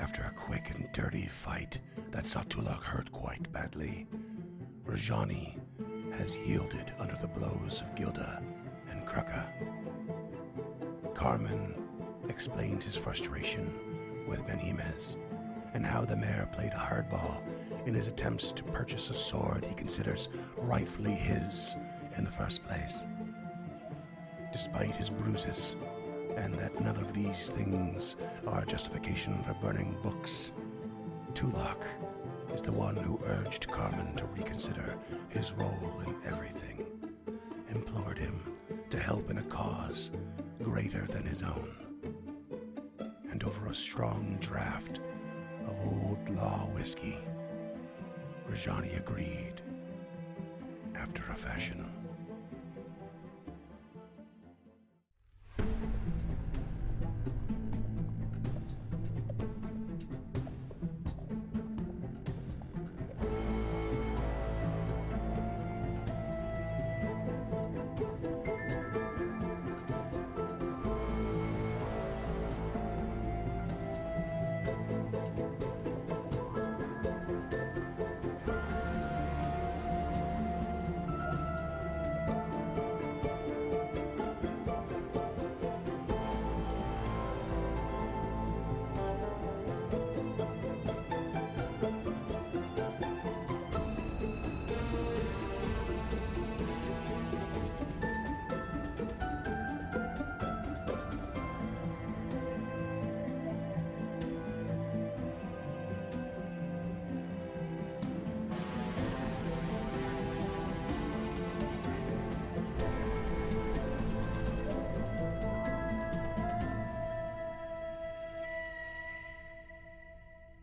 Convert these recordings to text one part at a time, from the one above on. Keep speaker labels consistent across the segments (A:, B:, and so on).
A: After a quick and dirty fight that saw Tulak hurt quite badly, Rajani has yielded under the blows of Gilda and Kraka. Carmen explained his frustration with Benjimez and how the mayor played hardball in his attempts to purchase a sword he considers rightfully his in the first place. Despite his bruises, and that none of these things are justification for burning books, Tulak is the one who urged Carmen to reconsider his role in everything, implored him to help in a cause greater than his own. And over a strong draft of old law whiskey, Rajani agreed, after a fashion.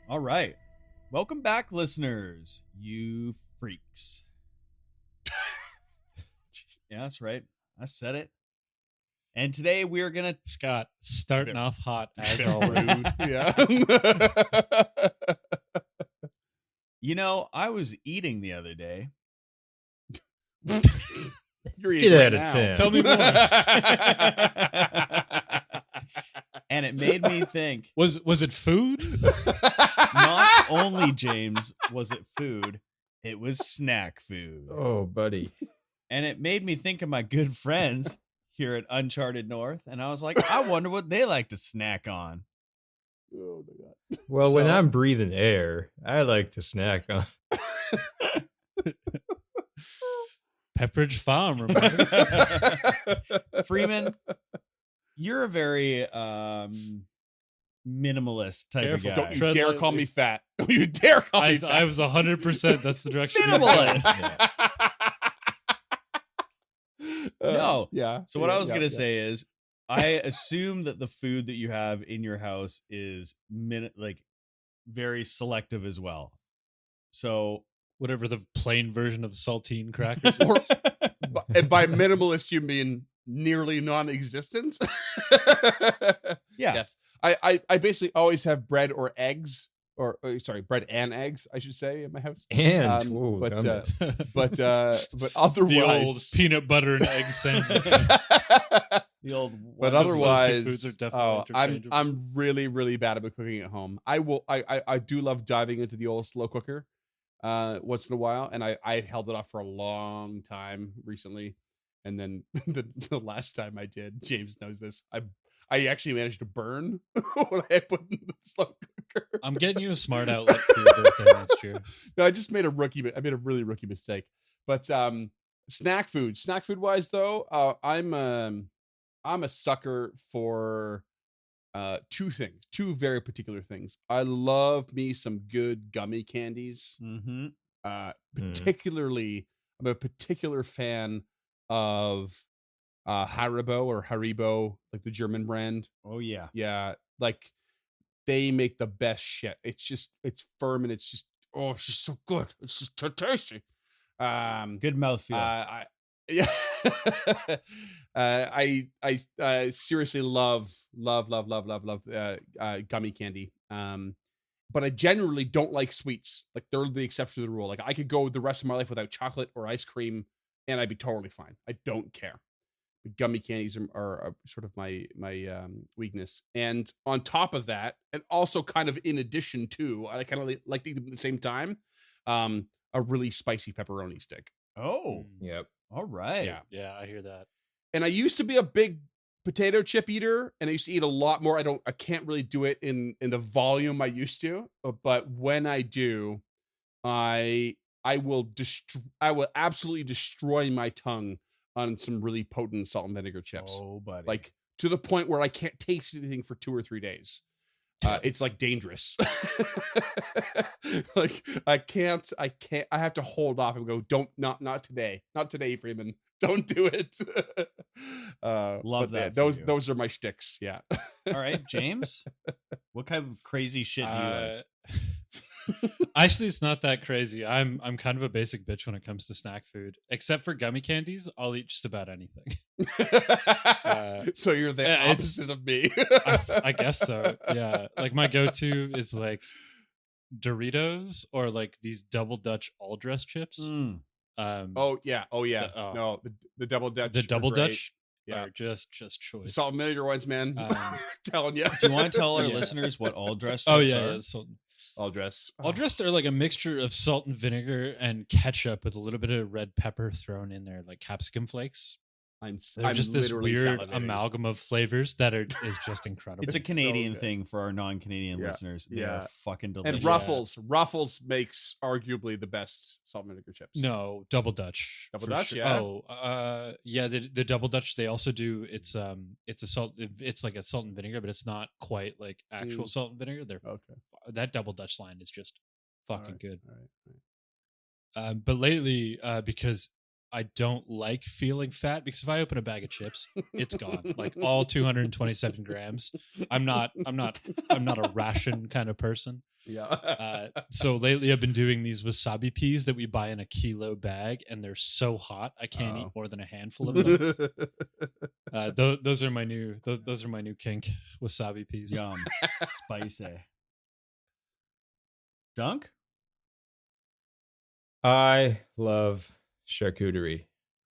B: All right. Welcome back, listeners, you freaks. Yeah, that's right. I said it. And today we are going to...
C: Scott, starting off hot as
D: Bit
C: always.
D: rude. Yeah.
B: You know, I was eating the other day.
D: You're
E: Get
D: eating
E: out
D: right
E: of
D: now.
E: town.
C: Tell me
B: And it made me think,
C: Was it food?
B: not only, James, was it food, it was snack food.
E: Oh, buddy.
B: And it made me think of my good friends here at Uncharted North. And I was like, I wonder what they like to snack on.
D: Oh my god.
E: Well, when
B: So-
E: I'm breathing air, I like to snack on.
C: Pepperidge Farm, remember?
B: Freeman, you're a very minimalist type
C: Careful,
B: of guy.
D: Don't you
C: Tread
D: dare
C: lightly.
D: call me fat. Don't you dare call me fat.
C: I was 100%. That's the direction. he was going.
B: Minimalist. No.
D: Yeah.
B: So what
D: yeah,
B: I was
D: yeah,
B: gonna
D: yeah.
B: say is, I assume that the food that you have in your house is very selective as well. So
C: Whatever the plain version of saltine crackers.
D: Or, and by minimalist, you mean nearly non-existent?
B: yeah,
D: Yes. I basically always have bread or eggs, or sorry, bread and eggs, I should say, in my house.
E: And,
D: Um, but,
E: gum it.
D: But
C: the
D: otherwise,
C: old peanut butter and egg sandwich.
B: the old.
D: but
C: Those
D: otherwise,
C: foods are definitely interchangeable.
D: I'm really bad about cooking at home. I do love diving into the old slow cooker once in a while, and I held it off for a long time recently, and then the last time I did, James knows this, I actually managed to burn what I had put in the slow cooker.
C: I'm getting you a smart outlet for your birthday next year.
D: No, I just made a really rookie mistake. But snack food wise though, I'm a sucker for two very particular things. I love me some good gummy candies.
B: Mm-hmm.
D: Particularly, I'm a particular fan of Haribo, like the German brand.
B: Oh yeah.
D: Yeah, like they make the best shit. It's firm and it's just so good. It's just so tasty.
B: Good mouthfeel.
D: I yeah. I seriously love gummy candy. But I generally don't like sweets. Like they're the exception to the rule. Like I could go the rest of my life without chocolate or ice cream, and I'd be totally fine. I don't care. gummy candies are sort of my weakness. And on top of that, and also kind of in addition to, I kind of like to eat them at the same time, a really spicy pepperoni stick.
B: Oh,
E: Yep.
B: all right.
D: Yeah.
C: Yeah, I hear that.
D: And I used to be a big potato chip eater, and I used to eat a lot more. I can't really do it in the volume I used to, but when I do, I will absolutely destroy my tongue on some really potent salt and vinegar chips.
B: Oh, buddy.
D: Like to the point where I can't taste anything for 2 or 3 days. It's like dangerous. Like I have to hold off and go, not today, Freeman. Don't do it.
B: Love that.
D: Those are my shticks. Yeah.
B: All right, James, what kind of crazy shit do you like?
C: Actually, it's not that crazy. I'm kind of a basic bitch when it comes to snack food. Except for gummy candies, I'll eat just about anything.
D: So you're the
C: yeah,
D: opposite of me.
C: I guess so. Yeah, like my go-to is like Doritos or like these double Dutch all dress chips.
B: Mm.
D: Oh yeah. No, the double Dutch.
C: The double
D: are great.
C: Dutch are just choice.
D: The salt and vinegar ones, man. Telling you.
B: Do you want to tell our
C: Yeah.
B: listeners what all dressed?
C: Oh
B: chips
C: yeah,
B: are?
C: yeah. So
D: All dress.
C: all dressed are like a mixture of salt and vinegar and ketchup with a little bit of red pepper thrown in there, like capsicum flakes. They're
D: I'm
C: just this
D: literally
C: weird
D: salivating.
C: amalgam of flavors that is just incredible.
B: It's a
D: It's so
B: Canadian
D: good.
B: thing for our non-Canadian
D: Yeah,
B: listeners. They
D: yeah.
B: are fucking delicious.
D: And Ruffles makes arguably the best salt and vinegar chips.
C: No, double Dutch.
D: Double
C: for
D: Dutch,
C: sure.
D: yeah.
C: Oh, yeah. The double Dutch. They also do. It's a salt. It's like a salt and vinegar, but it's not quite like actual salt and vinegar.
D: Okay.
C: That double Dutch line is just fucking
D: Alright,
C: good.
D: alright.
C: But lately, because I don't like feeling fat, because if I open a bag of chips, it's gone. Like all 227 grams. I'm not a ration kind of person.
D: Yeah.
C: So lately I've been doing these wasabi peas that we buy in a kilo bag, and they're so hot I can't eat more than a handful of them. Those are my new kink, wasabi peas.
B: Yum, spicy. Dunk?
E: I love charcuterie.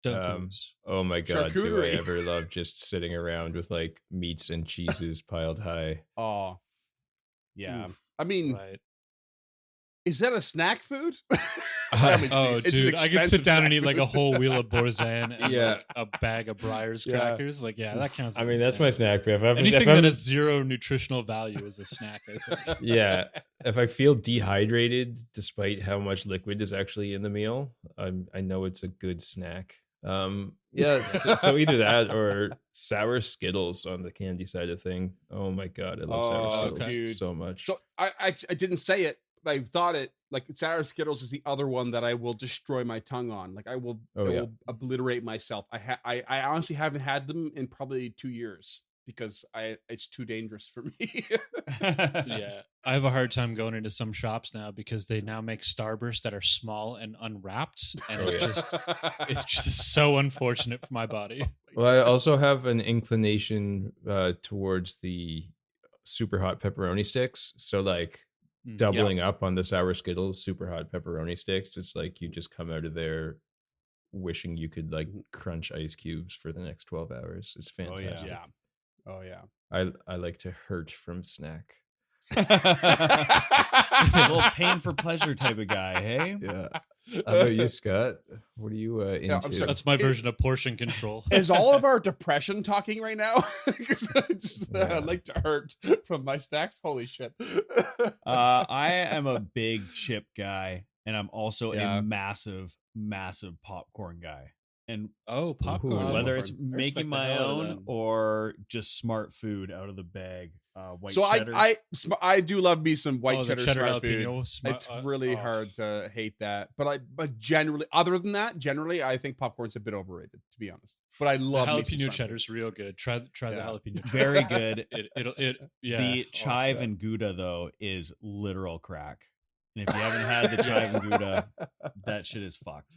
C: Dunkus.
E: Oh my god, do I
D: Charcuterie.
E: ever love just sitting around with like meats and cheeses piled high.
D: Oh. Yeah.
C: Oof.
D: I mean,
C: Right.
D: is that a snack food?
C: Oh,
D: it's an
C: dude, I could
D: expensive
C: sit down
D: snack
C: and eat like a
D: food.
C: whole wheel of Boursin and
E: Yeah.
C: like a bag of Breyers
E: Yeah.
C: crackers. Like, yeah, that counts.
E: I
C: as
E: mean,
C: a
E: that's my snack. But
C: Anything
E: if
C: that
E: I'm,
C: has zero nutritional value is a snack, I think.
E: yeah, if I feel dehydrated, despite how much liquid is actually in the meal, I know it's a good snack. Yeah, so either that or sour Skittles on the candy side of thing. Oh my god, I love sour
D: Oh,
E: Skittles
D: dude.
E: so much.
D: So I didn't say it, but I thought it. Like sour Skittles is the other one that I will destroy my tongue on. Like I will obliterate myself. I honestly haven't had them in probably 2 years because it's too dangerous for me.
C: Yeah, I have a hard time going into some shops now because they now make Starburst that are small and unwrapped, and it's just so unfortunate for my body.
E: Well, I also have an inclination towards the super hot pepperoni sticks. So like doubling up on the sour Skittles super hot pepperoni sticks. It's like you just come out of there wishing you could like crunch ice cubes for the next 12 hours. It's fantastic.
D: Oh yeah.
E: I like to hurt from snack.
B: A little pain for pleasure type of guy, hey?
E: Yeah. How about you, Scott? What are you into?
D: I'm sorry.
C: That's my version of portion control.
D: Is all of our depression talking right now? Because I
E: Yeah.
D: like to hurt from my snacks. Holy shit.
B: I am a big chip guy, and I'm also
D: Yeah.
B: a massive popcorn guy. And
C: Oh, popcorn.
E: Ooh.
B: whether it's
C: I respect
B: making
C: the
B: my
C: hell out of
B: own
C: that.
B: or just smart food out of the bag, white
D: So
B: cheddar.
D: I do love me some white
C: Oh, the
D: cheddar,
C: cheddar
D: smart food.
C: jalapeno
D: It's really hard to hate that, but generally, other than that, I think popcorn's a bit overrated, to be honest. But I
C: The
D: love me some
C: jalapeno
D: smart
C: cheddar's real good. Try the
D: Yeah.
C: jalapeno.
B: Very good.
C: Yeah.
B: The
C: Oh,
B: chive
C: shit.
B: and Gouda though is literal crack. And if you haven't had the chive and Gouda, that shit is fucked.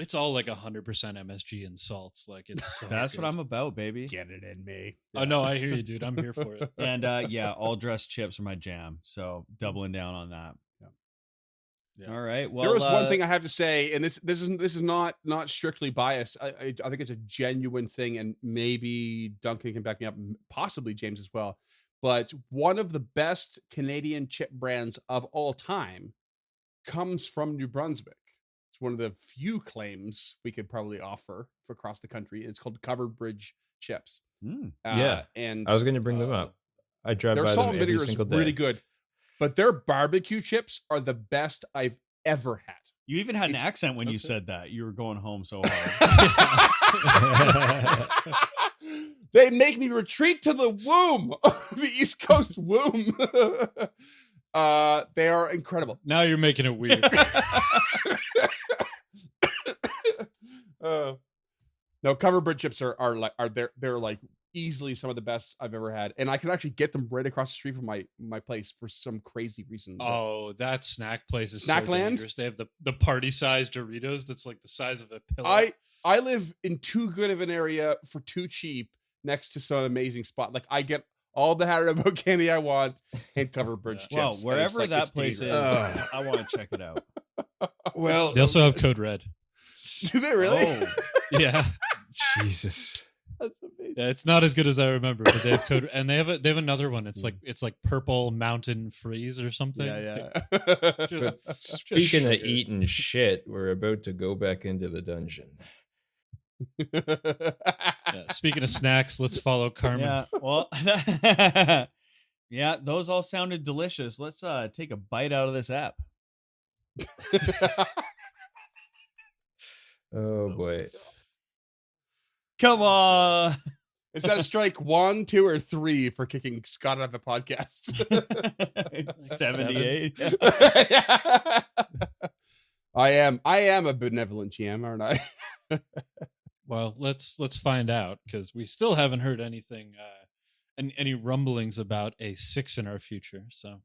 C: It's all like 100% MSG and salts. Like it's. So
B: That's
C: good.
B: what I'm about, baby.
D: Get it in me.
C: Oh no, I hear you, dude. I'm here for it.
B: And yeah, all dressed chips are my jam. So doubling down on that.
C: Yeah.
B: All right. Well,
D: there was one thing I have to say, and this is not strictly biased. I think it's a genuine thing, and maybe Duncan can back me up, possibly James as well. But one of the best Canadian chip brands of all time comes from New Brunswick. It's one of the few claims we could probably offer for across the country. It's called Covered Bridge chips.
E: Yeah,
D: and
E: I was going to bring them up. I drive
D: their
E: by
D: salt
E: them
D: and
E: every
D: vinegar is
E: single day.
D: really good, but their barbecue chips are the best I've ever had.
B: you even had an
D: it's-
B: accent when you
C: okay.
B: said that. You were going home so hard.
D: They make me retreat to the womb, the East Coast womb. They are incredible.
C: Now you're making it weird.
D: No, covered bread chips are they're like easily some of the best I've ever had, and I can actually get them right across the street from my place for some crazy reason.
C: Oh, that snack place is
D: Snackland?
C: so dangerous. They have the party-sized Doritos that's like the size of a pillow.
D: I live in too good of an area for too cheap, next to some amazing spot. Like I get all the Haribo candy I want and covered bridge chips.
B: Well,
D: and it's
B: wherever
D: like,
B: that
D: it's
B: place is,
D: dangerous.
B: I want to check it out.
E: Well,
C: They also have Code Red.
D: Do they really?
B: Oh.
C: Yeah.
E: Jesus.
D: That's amazing.
C: Yeah, it's not as good as I remember, but they have Code, and they have another one. It's like Purple Mountain Freeze or something.
D: Yeah.
C: Just-
E: Speaking of
C: sugar.
E: eating shit, we're about to go back into the dungeon.
C: Yeah, speaking of snacks, let's follow Carmen.
B: Yeah. Well, yeah, those all sounded delicious. Let's take a bite out of this app.
E: Oh boy.
B: Come on.
D: Is that a strike 1, 2, or 3 for kicking Scott out of the podcast?
B: 78.
D: I am a benevolent GM, aren't I?
C: Well, let's find out, because we still haven't heard anything, any rumblings about a 6 in our future. So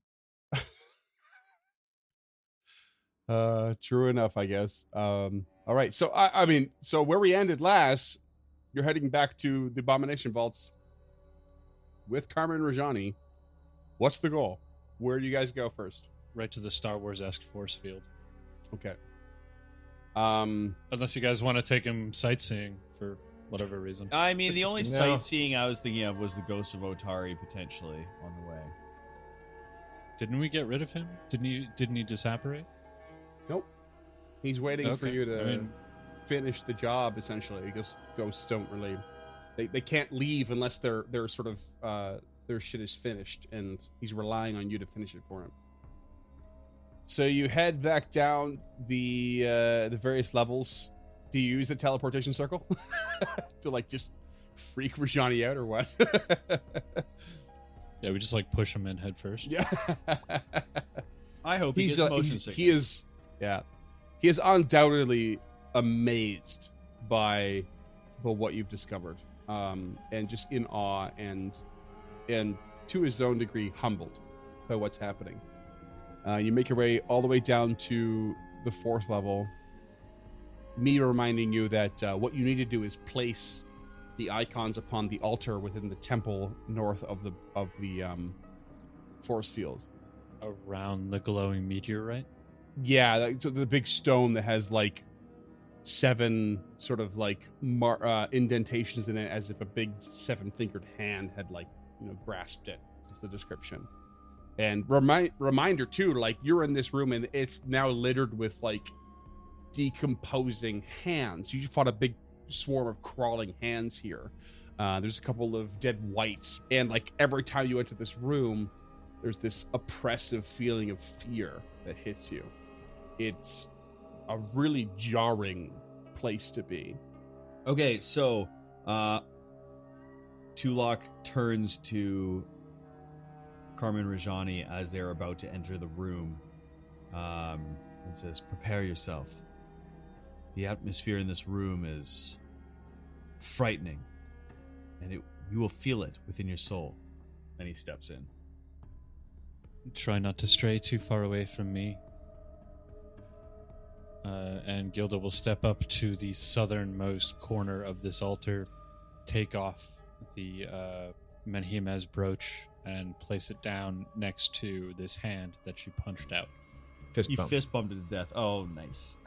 D: True enough, I guess. All right. So I mean, so where we ended last, you're heading back to the Abomination Vaults with Carmen Rajani. What's the goal? Where do you guys go first?
C: right to the Star Wars-esque force field.
D: Okay.
C: Unless you guys want to take him sightseeing for whatever reason.
B: I mean, the only
E: No.
B: sightseeing I was thinking of was the Ghost of Otari potentially on the way.
C: Didn't we get rid of him? Didn't he disapparate?
D: Nope. He's waiting for
C: Okay.
D: you to
C: I mean,
D: finish the job, essentially, because ghosts don't really, they can't leave unless they're sort of their shit is finished, and he's relying on you to finish it for him. So you head back down the various levels. Do you use the teleportation circle to like just freak Rajani out or what?
C: yeah, we just like push him in head first.
D: Yeah.
B: I hope he gets motion sickness.
D: he is undoubtedly amazed by what you've discovered, and just in awe and to his own degree humbled by what's happening. You make your way all the way down to the 4th level. Me reminding you that what you need to do is place the icons upon the altar within the temple north of the force field.
C: Around the glowing meteorite.
D: Yeah, so the big stone that has like 7 sort of like indentations in it, as if a big 7-fingered hand had like, grasped it. Is the description. And reminder too, like you're in this room and it's now littered with like decomposing hands. You fought a big swarm of crawling hands here. There's a couple of dead whites, and like every time you enter this room, there's this oppressive feeling of fear that hits you. It's a really jarring place to be.
B: Okay, so Tulok turns to Carmen Rajani as they're about to enter the room, and says, "Prepare yourself. The atmosphere in this room is frightening, and you will feel it within your soul." And he steps in.
C: Try not to stray too far away from me. And Gilda will step up to the southernmost corner of this altar, take off the Menhimez brooch, and place it down next to this hand that she punched out.
E: Fist
B: You
E: bump.
B: fist bumped it to death. Oh, nice.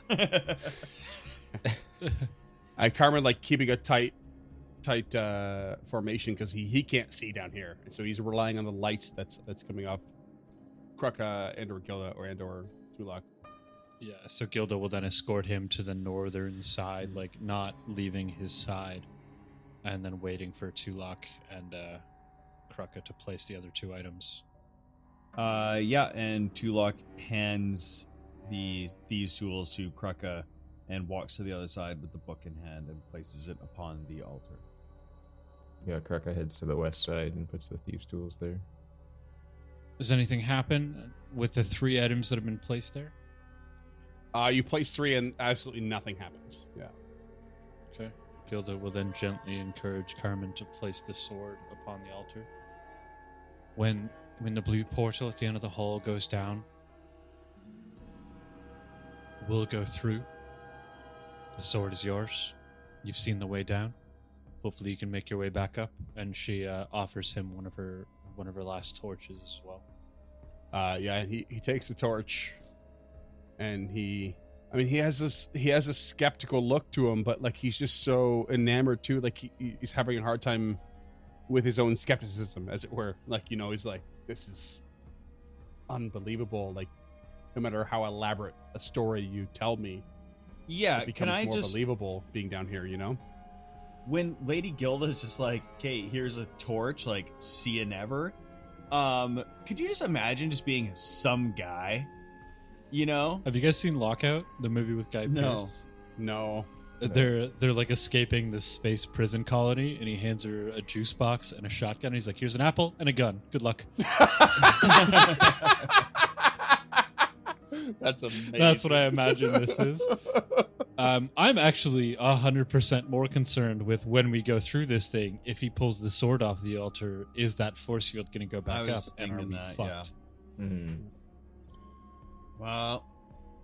D: Carmen like keeping a tight formation because he can't see down here, and so he's relying on the light that's coming off Krucka and/or Gilda or Tulak.
C: Yeah, so Gilda will then escort him to the northern side, like not leaving his side, and then waiting for Tulak and Krucka to place the other two items.
B: Yeah, and Tulak hands the thieves' tools to Krucka and walks to the other side with the book in hand and places it upon the altar.
E: Yeah, Krucka heads to the west side and puts the thieves' tools there.
C: Does anything happen with the three items that have been placed there?
D: You place 3 and absolutely nothing happens. Yeah.
C: Okay. Gilda will then gently encourage Carmen to place the sword upon the altar. When the blue portal at the end of the hall goes down, we'll go through. The sword is yours. You've seen the way down. Hopefully you can make your way back up. And she offers him one of her last torches as well.
D: Yeah, he takes the torch, and he has a skeptical look to him, but like he's just so enamored too, like he's having a hard time with his own skepticism, as it were. Like, he's like, this is unbelievable. Like, no matter how elaborate a story you tell me,
B: Yeah,
D: it becomes
B: can I
D: more
B: just...
D: believable being down here,
B: When Lady Gilda's just like, okay, here's a torch, like, see you never. Could you just imagine just being some guy?
C: Have you guys seen Lockout, the movie with Guy
B: No.
C: Pearce?
D: No.
C: They're like escaping this space prison colony, and he hands her a juice box and a shotgun. And he's like, "Here's an apple and a gun. Good luck."
D: That's amazing.
C: That's what I imagine this is. I'm actually 100% more concerned with when we go through this thing. If he pulls the sword off the altar, is that force field going to go back up,
B: was
C: and are
B: thinking
C: we
B: that,
C: fucked?
B: Well,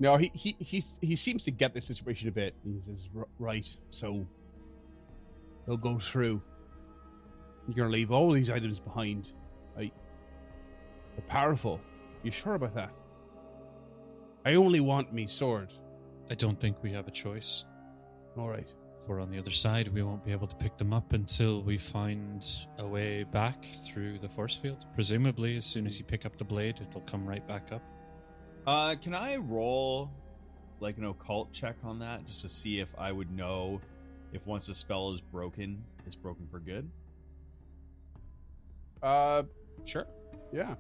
D: No, he seems to get the situation a bit. He says, right, so they'll go through. You're going to leave all these items behind, right? They're powerful. You sure about that? I only want me sword.
C: I don't think we have a choice.
D: All right.
C: If we're on the other side, we won't be able to pick them up until we find a way back through the force field. Presumably, as soon as you pick up the blade, it'll come right back up.
B: can I roll like an occult check on that just to see if I would know if once a spell is broken, it's broken for good?
D: Sure. Yeah.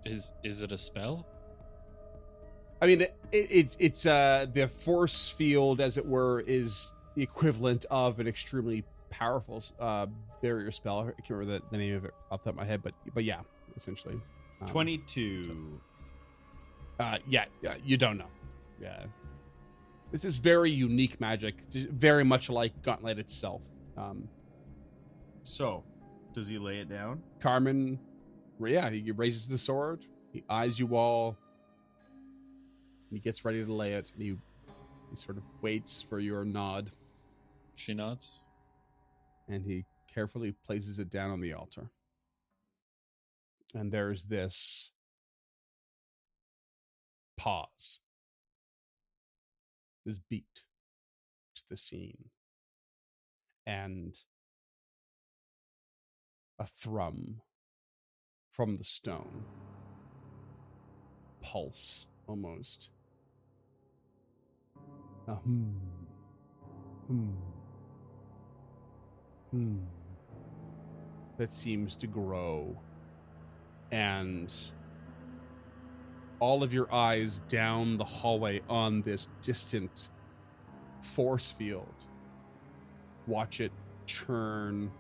C: Is it a spell?
D: I mean, it's the force field, as it were, is the equivalent of an extremely powerful barrier spell. I can't remember the name of it off the top of my head, but yeah, essentially.
B: 22.
D: Yeah, you don't know. Yeah. This is very unique magic, very much like Gauntlet itself.
B: So, does he lay it down?
D: Carmen, yeah, he raises the sword, he eyes you all, he gets ready to lay it, and he sort of waits for your nod,
C: She nods.
D: and he carefully places it down on the altar. And there's this pause, this beat to the scene, and a thrum from the stone, pulse almost, a that seems to grow, and all of your eyes down the hallway on this distant force field watch it turn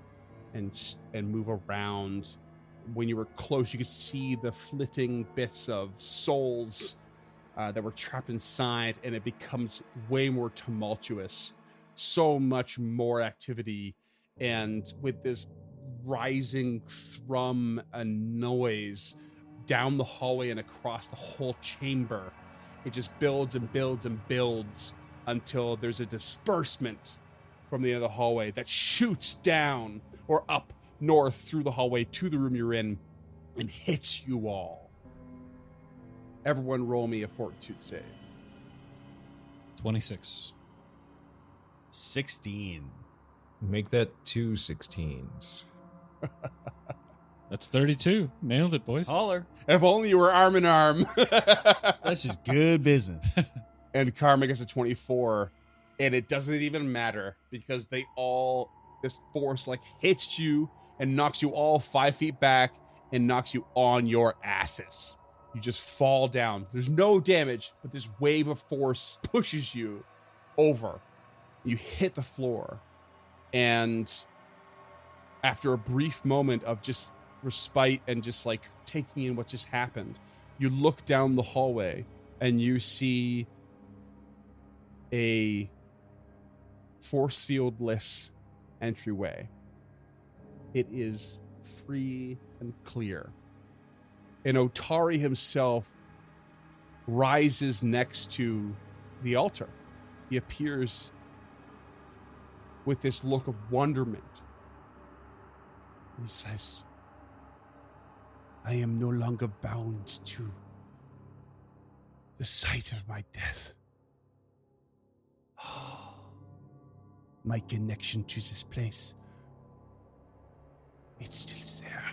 D: and move around. When you were close, you could see the flitting bits of souls that were trapped inside, and it becomes way more tumultuous, so much more activity, and with this rising thrum and noise down the hallway and across the whole chamber, it just builds and builds and builds until there's a disbursement from the end of the hallway that shoots down or up north through the hallway to the room you're in and hits you all. Everyone roll me a fortitude save.
C: 26.
B: 16.
E: Make that 2 16s.
C: That's 32. Nailed it, boys.
B: Holler.
D: If only you were arm in arm.
B: That's just good business.
D: And Karma gets a 24, and it doesn't even matter because this force like hits you and knocks you all 5 feet back and knocks you on your asses. You just fall down. There's no damage, but this wave of force pushes you over. You hit the floor, and after a brief moment of just respite and just like taking in what just happened, you look down the hallway and you see a force field-less entryway. It is free and clear. And Otari himself rises next to the altar. He appears with this look of wonderment. He says, I am no longer bound to the sight of my death. My connection to this place, it's still there.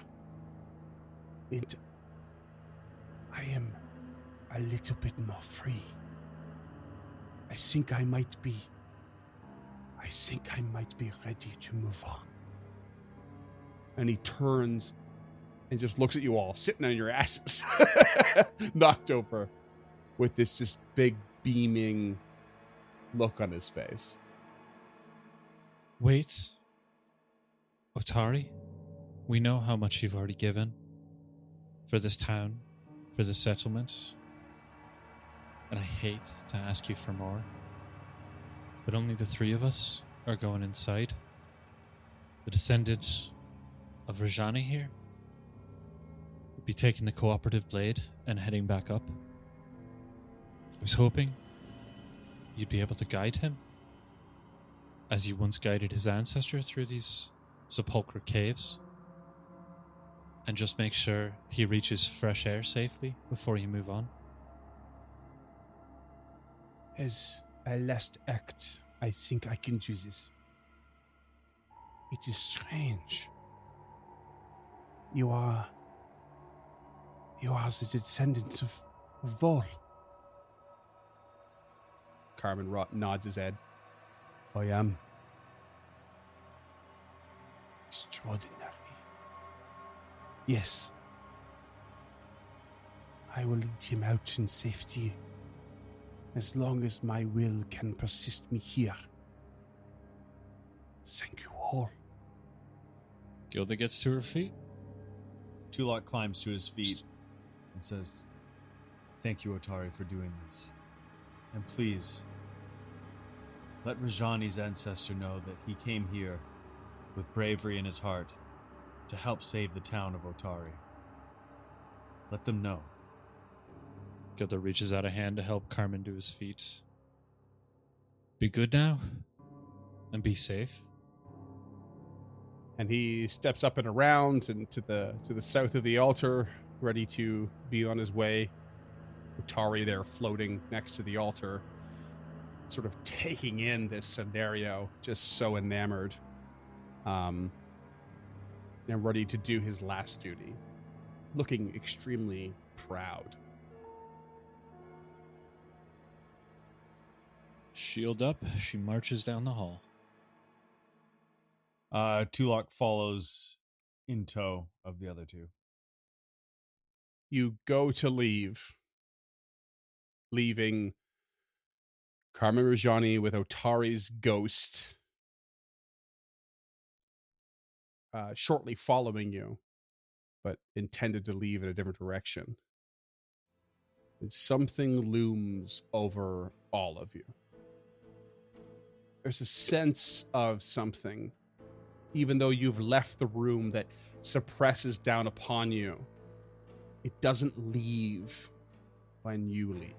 D: And I am a little bit more free. I think I might be ready to move on. And he turns and just looks at you all, sitting on your asses, knocked over, with this just big beaming look on his face.
C: Wait. Otari, we know how much you've already given for this town, for this settlement. And I hate to ask you for more. But only the 3 of us are going inside. The descendant of Rajani here would be taking the cooperative blade and heading back up. I was hoping you'd be able to guide him, as you once guided his ancestor through these sepulchral caves, and just make sure he reaches fresh air safely before you move on.
A: As a last act, I think I can do this. It is strange. You are the descendant of Vol.
D: Carmen nods his head.
A: I am. Extraordinary. Yes. I will lead him out in safety, as long as my will can persist me here. Thank you all.
C: Gilda gets to her feet.
B: Tulok climbs to his feet and says, Thank you, Otari, for doing this. And please, let Rajani's ancestor know that he came here with bravery in his heart to help save the town of Otari. Let them know.
C: Gilda reaches out a hand to help Carmen to his feet. Be good now, and be safe.
D: And he steps up and around and to the south of the altar, ready to be on his way. Otari there floating next to the altar, sort of taking in this scenario, just so enamored, and ready to do his last duty, looking extremely proud.
C: Shield up, she marches down the hall.
B: Tulok follows in tow of the other 2.
D: You go to leaving Carmen Rajani with Otari's ghost shortly following you, but intended to leave in a different direction. And something looms over all of you. There's a sense of something, even though you've left the room, that suppresses down upon you. It doesn't leave when you leave.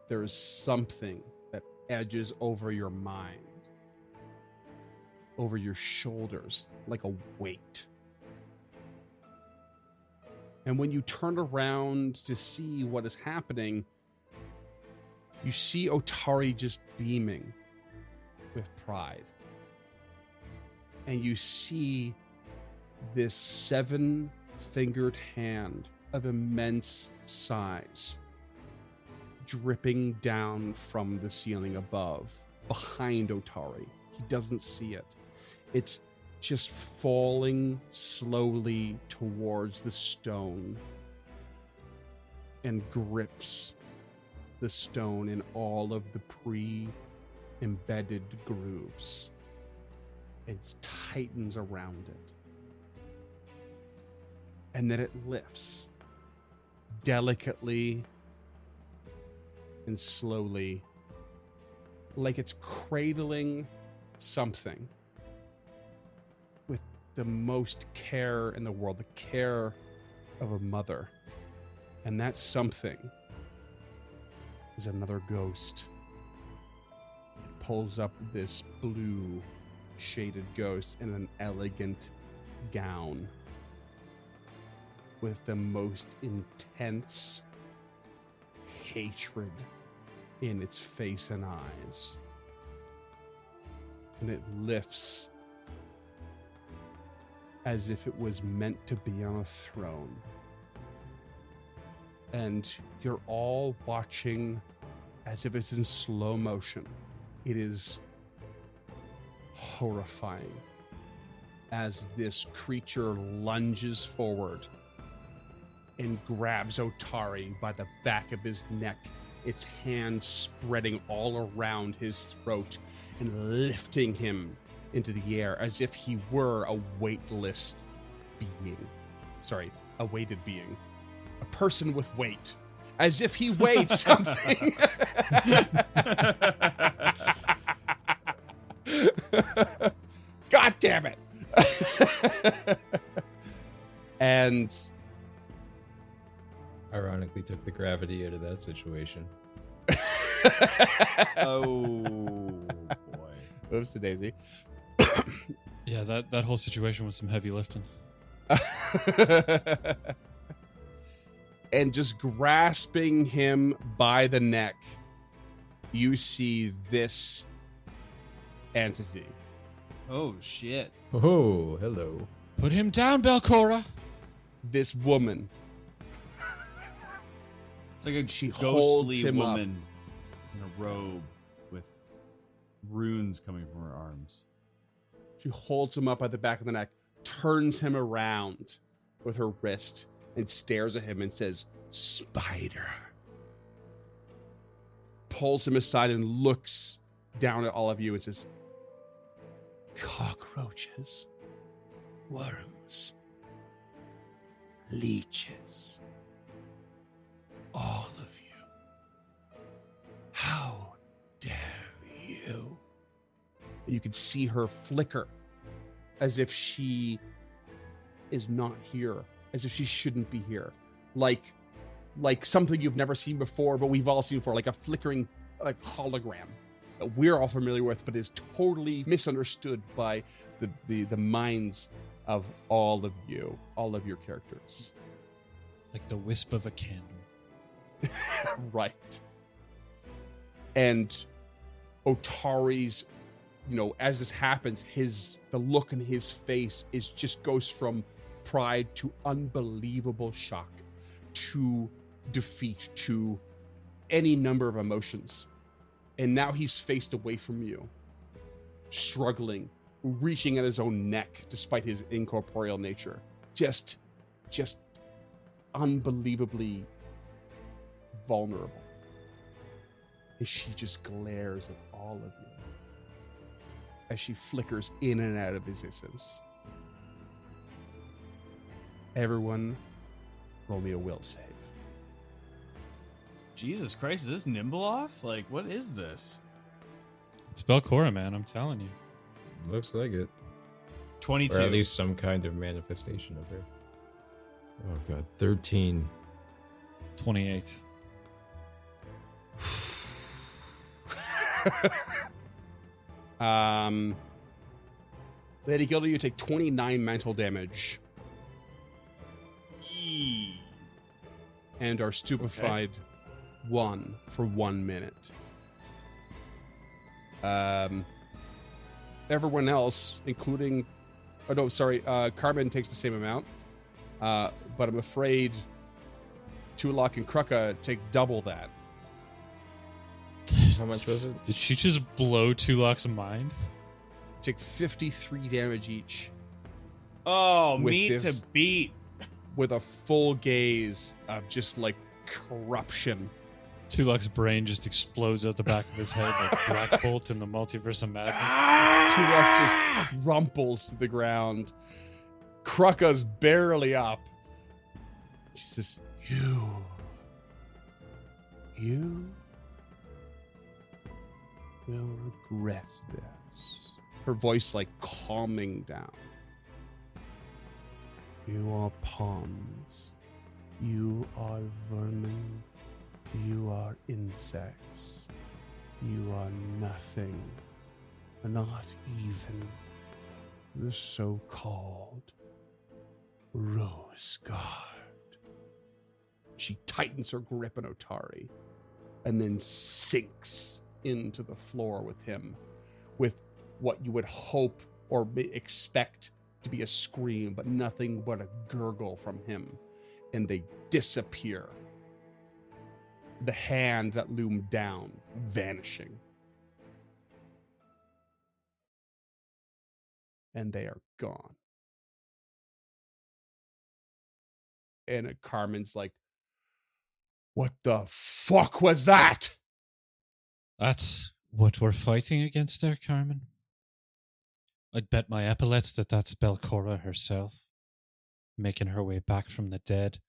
D: There is something that edges over your mind, over your shoulders, like a weight. And when you turn around to see what is happening, you see Otari just beaming with pride. And you see this 7-fingered hand of immense size dripping down from the ceiling above, behind Otari. He doesn't see it. It's just falling slowly towards the stone and grips the stone in all of the pre-embedded grooves. It tightens around it. And then it lifts delicately and slowly, like it's cradling something with the most care in the world, the care of a mother. And that something is another ghost. It pulls up this blue shaded ghost in an elegant gown with the most intense hatred in its face and eyes. And it lifts as if it was meant to be on a throne. And you're all watching as if it's in slow motion. It is horrifying as this creature lunges forward and grabs Otari by the back of his neck, its hand spreading all around his throat and lifting him into the air as if he were a weightless being. Sorry, a weighted being. A person with weight. As if he weighed something. God damn it. And
E: Ironically took the gravity out of that situation.
B: Oh boy.
D: Oops, daisy.
C: Yeah, that whole situation was some heavy lifting.
D: And just grasping him by the neck, you see this entity.
B: Oh shit.
E: Oh, hello.
C: Put him down, Belcora.
D: This woman.
B: It's like a
D: She holds
B: ghostly
D: him up.
B: woman in a robe with runes coming from her arms.
D: She holds him up at the back of the neck, turns him around with her wrist, and stares at him and says, "Spider." Pulls him aside and looks down at all of you and says, "Cockroaches, worms, leeches, all of you. How dare you?" You can see her flicker as if she is not here, as if she shouldn't be here. Like something you've never seen before, but we've all seen before, like a flickering like hologram that we're all familiar with, but is totally misunderstood by the minds of all of you, all of your characters.
C: Like the wisp of a candle.
D: Right. And Otari's, as this happens, the look in his face goes from pride to unbelievable shock to defeat to any number of emotions. And now he's faced away from you, struggling, reaching at his own neck despite his incorporeal nature. Just unbelievably vulnerable. And she just glares at all of you as she flickers in and out of existence. Everyone, roll me a will save.
B: Jesus Christ, is this Nimble-off? Like, what is this?
C: It's Belcora, man. I'm telling you.
E: Looks like it.
B: 22.
E: Or at least some kind of manifestation of her. Oh god, 13.
C: 28.
D: Lady Gilda, you take 29 mental damage.
B: Yee.
D: and are stupefied 1 for 1 minute. Everyone else, including... Oh, no, sorry. Carmen takes the same amount. But I'm afraid Tulok and Krucka take double that.
E: How much was it?
C: Did she just blow Tulok's mind?
D: Take 53 damage each
B: Oh,
D: With
B: meat
D: this-
B: to beat.
D: with a full gaze of just like corruption.
C: Tulok's brain just explodes out the back of his head like Black Bolt in the Multiverse of Madness.
D: Tulok just rumples to the ground. Krucka's barely up. She says, You will regret this. Her voice like calming down. You are pawns. You are vermin. You are insects. You are nothing. Not even the so-called Rose Guard. She tightens her grip on Otari and then sinks into the floor with him with what you would hope or expect to be a scream, but nothing but a gurgle from him. And they disappear. The hand that loomed down, vanishing. And they are gone. And Carmen's like, what the fuck was that?
C: That's what we're fighting against there, Carmen. I'd bet my epaulets that that's Belcora herself, making her way back from the dead.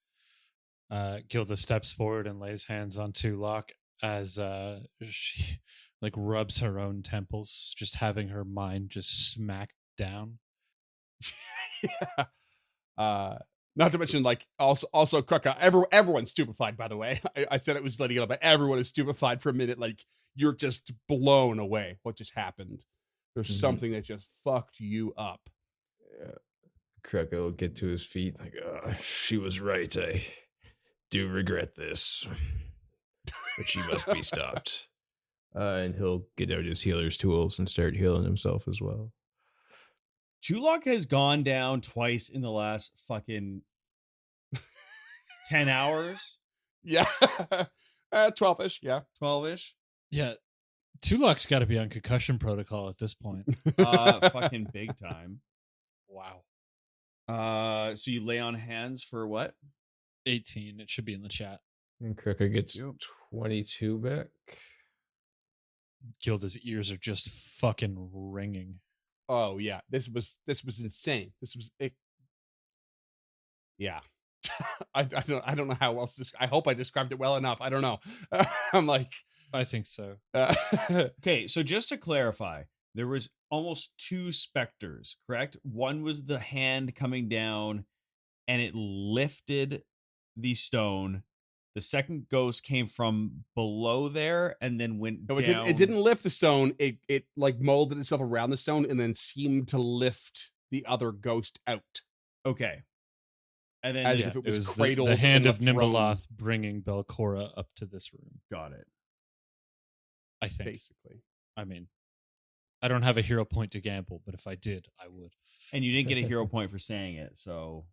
C: Gilda steps forward and lays hands on Tulok as she like rubs her own temples, just having her mind just smacked down.
D: Yeah. Not to mention, like, also Krucka, everyone's stupefied, by the way. I said it was letting up, but everyone is stupefied for a minute. Like, you're just blown away what just happened. There's something that just fucked you up.
E: Yeah. Krucka will get to his feet like, she was right. I do regret this. But she must be stopped. And he'll get out his healer's tools and start healing himself as well.
B: Tulok has gone down twice in the last fucking 10 hours.
D: Yeah. 12-ish, yeah.
B: 12-ish.
C: Yeah, Tulok's got to be on concussion protocol at this point.
B: Fucking big time.
C: Wow.
B: So you lay on hands for what?
C: 18. It should be in the chat.
E: And Krucka gets 22 back.
C: Gilda's ears are just fucking ringing.
D: Oh yeah, this was insane. This was it. Yeah. I don't know how else I hope I described it well enough. I don't know. I'm like,
C: I think so.
B: Okay, so just to clarify, there was almost 2 specters, correct? One was the hand coming down and it lifted the stone. The second ghost came from below there and then went
D: no,
B: down.
D: it didn't lift the stone. It like molded itself around the stone and then seemed to lift the other ghost out.
B: Okay. And then
D: As if it was
C: the
D: cradled
C: hand
D: in
C: of
D: the throne.
C: Nimbaloth bringing Belcora up to this room.
B: got it.
C: I think.
D: Basically.
C: I mean, I don't have a hero point to gamble, but if I did, I would.
B: And you didn't get a hero point for saying it, so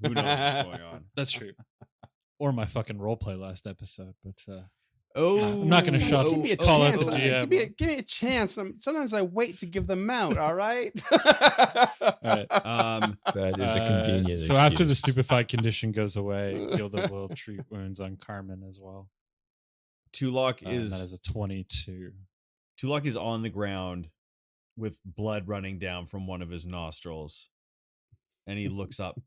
B: who knows what's going on.
C: That's true. Or my fucking roleplay last episode, but
B: Oh,
C: I'm not gonna shove-
D: Give me a
C: call out
D: chance.
C: the GM.
D: Give me a chance. Sometimes I wait to give them out. All right.
C: all right.
E: That is a convenient
C: So after the
E: excuse.
C: stupefied condition goes away, Gilda will treat wounds on Carmen as well.
B: Tulok
C: And that is a 22.
B: Tulok is on the ground with blood running down from one of his nostrils. And he looks up.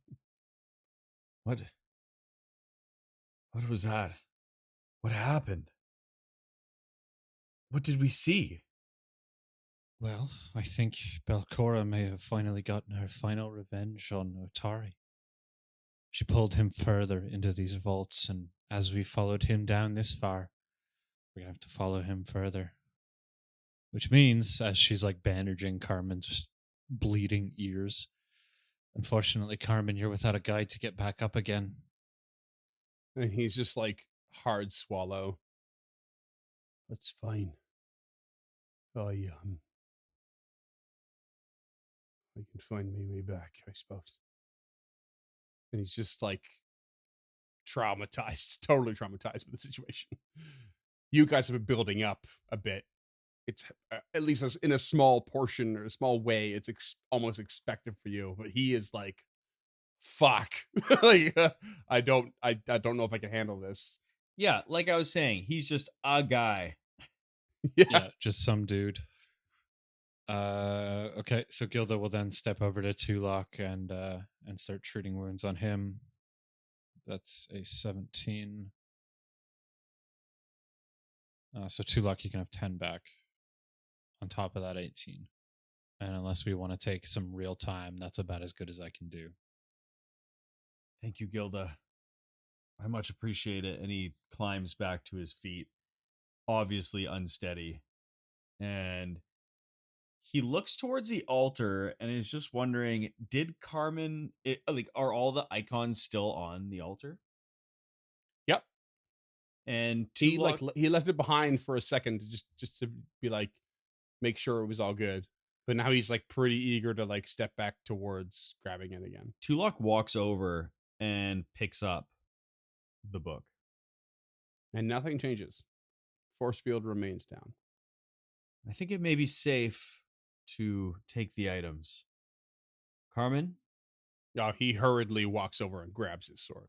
B: What was that? What happened? What did we see?
C: Well, I think Belcora may have finally gotten her final revenge on Otari. She pulled him further into these vaults, and as we followed him down this far, we're going to have to follow him further. Which means, as she's like bandaging Carmen's bleeding ears, unfortunately, Carmen, you're without a guide to get back up again.
D: And he's just like hard swallow. That's fine. I can find my way back, I suppose. And he's just like traumatized, totally traumatized with the situation. You guys have been building up a bit. It's at least in a small portion or a small way, it's almost expected for you. But he is like, fuck. Like, I don't know if I can handle this.
B: Yeah, like I was saying, he's just a guy.
C: Yeah, just some dude. Okay, so Gilda will then step over to Tulok and start treating wounds on him. That's a 17. So Tulok, you can have 10 back on top of that 18. And unless we want to take some real time, that's about as good as I can do.
B: Thank you, Gilda. I much appreciate it. And he climbs back to his feet, obviously unsteady. And he looks towards the altar and is just wondering, did Carmen, are all the icons still on the altar?
D: Yep.
B: And
D: he left it behind for a second to just to be like, make sure it was all good. But now he's like pretty eager to like step back towards grabbing it again.
B: Tulok walks over and picks up the book.
D: And nothing changes. Force field remains down.
B: I think it may be safe to take the items. Carmen?
D: Now he hurriedly walks over and grabs his sword.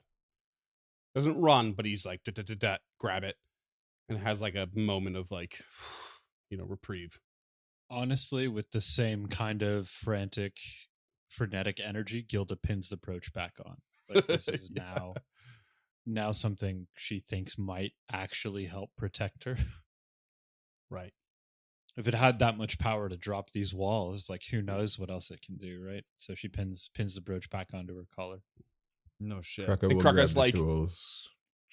D: Doesn't run, but he's like, grab it. And has like a moment of like, reprieve.
C: Honestly, with the same kind of frenetic energy, Gilda pins the brooch back on. Like, this is now something she thinks might actually help protect her.
D: Right.
C: If it had that much power to drop these walls, like, who knows what else it can do, right? So she pins the brooch back onto her collar.
B: No shit.
E: Crocker will
D: Crocker's
E: grab
D: like,
E: the tools.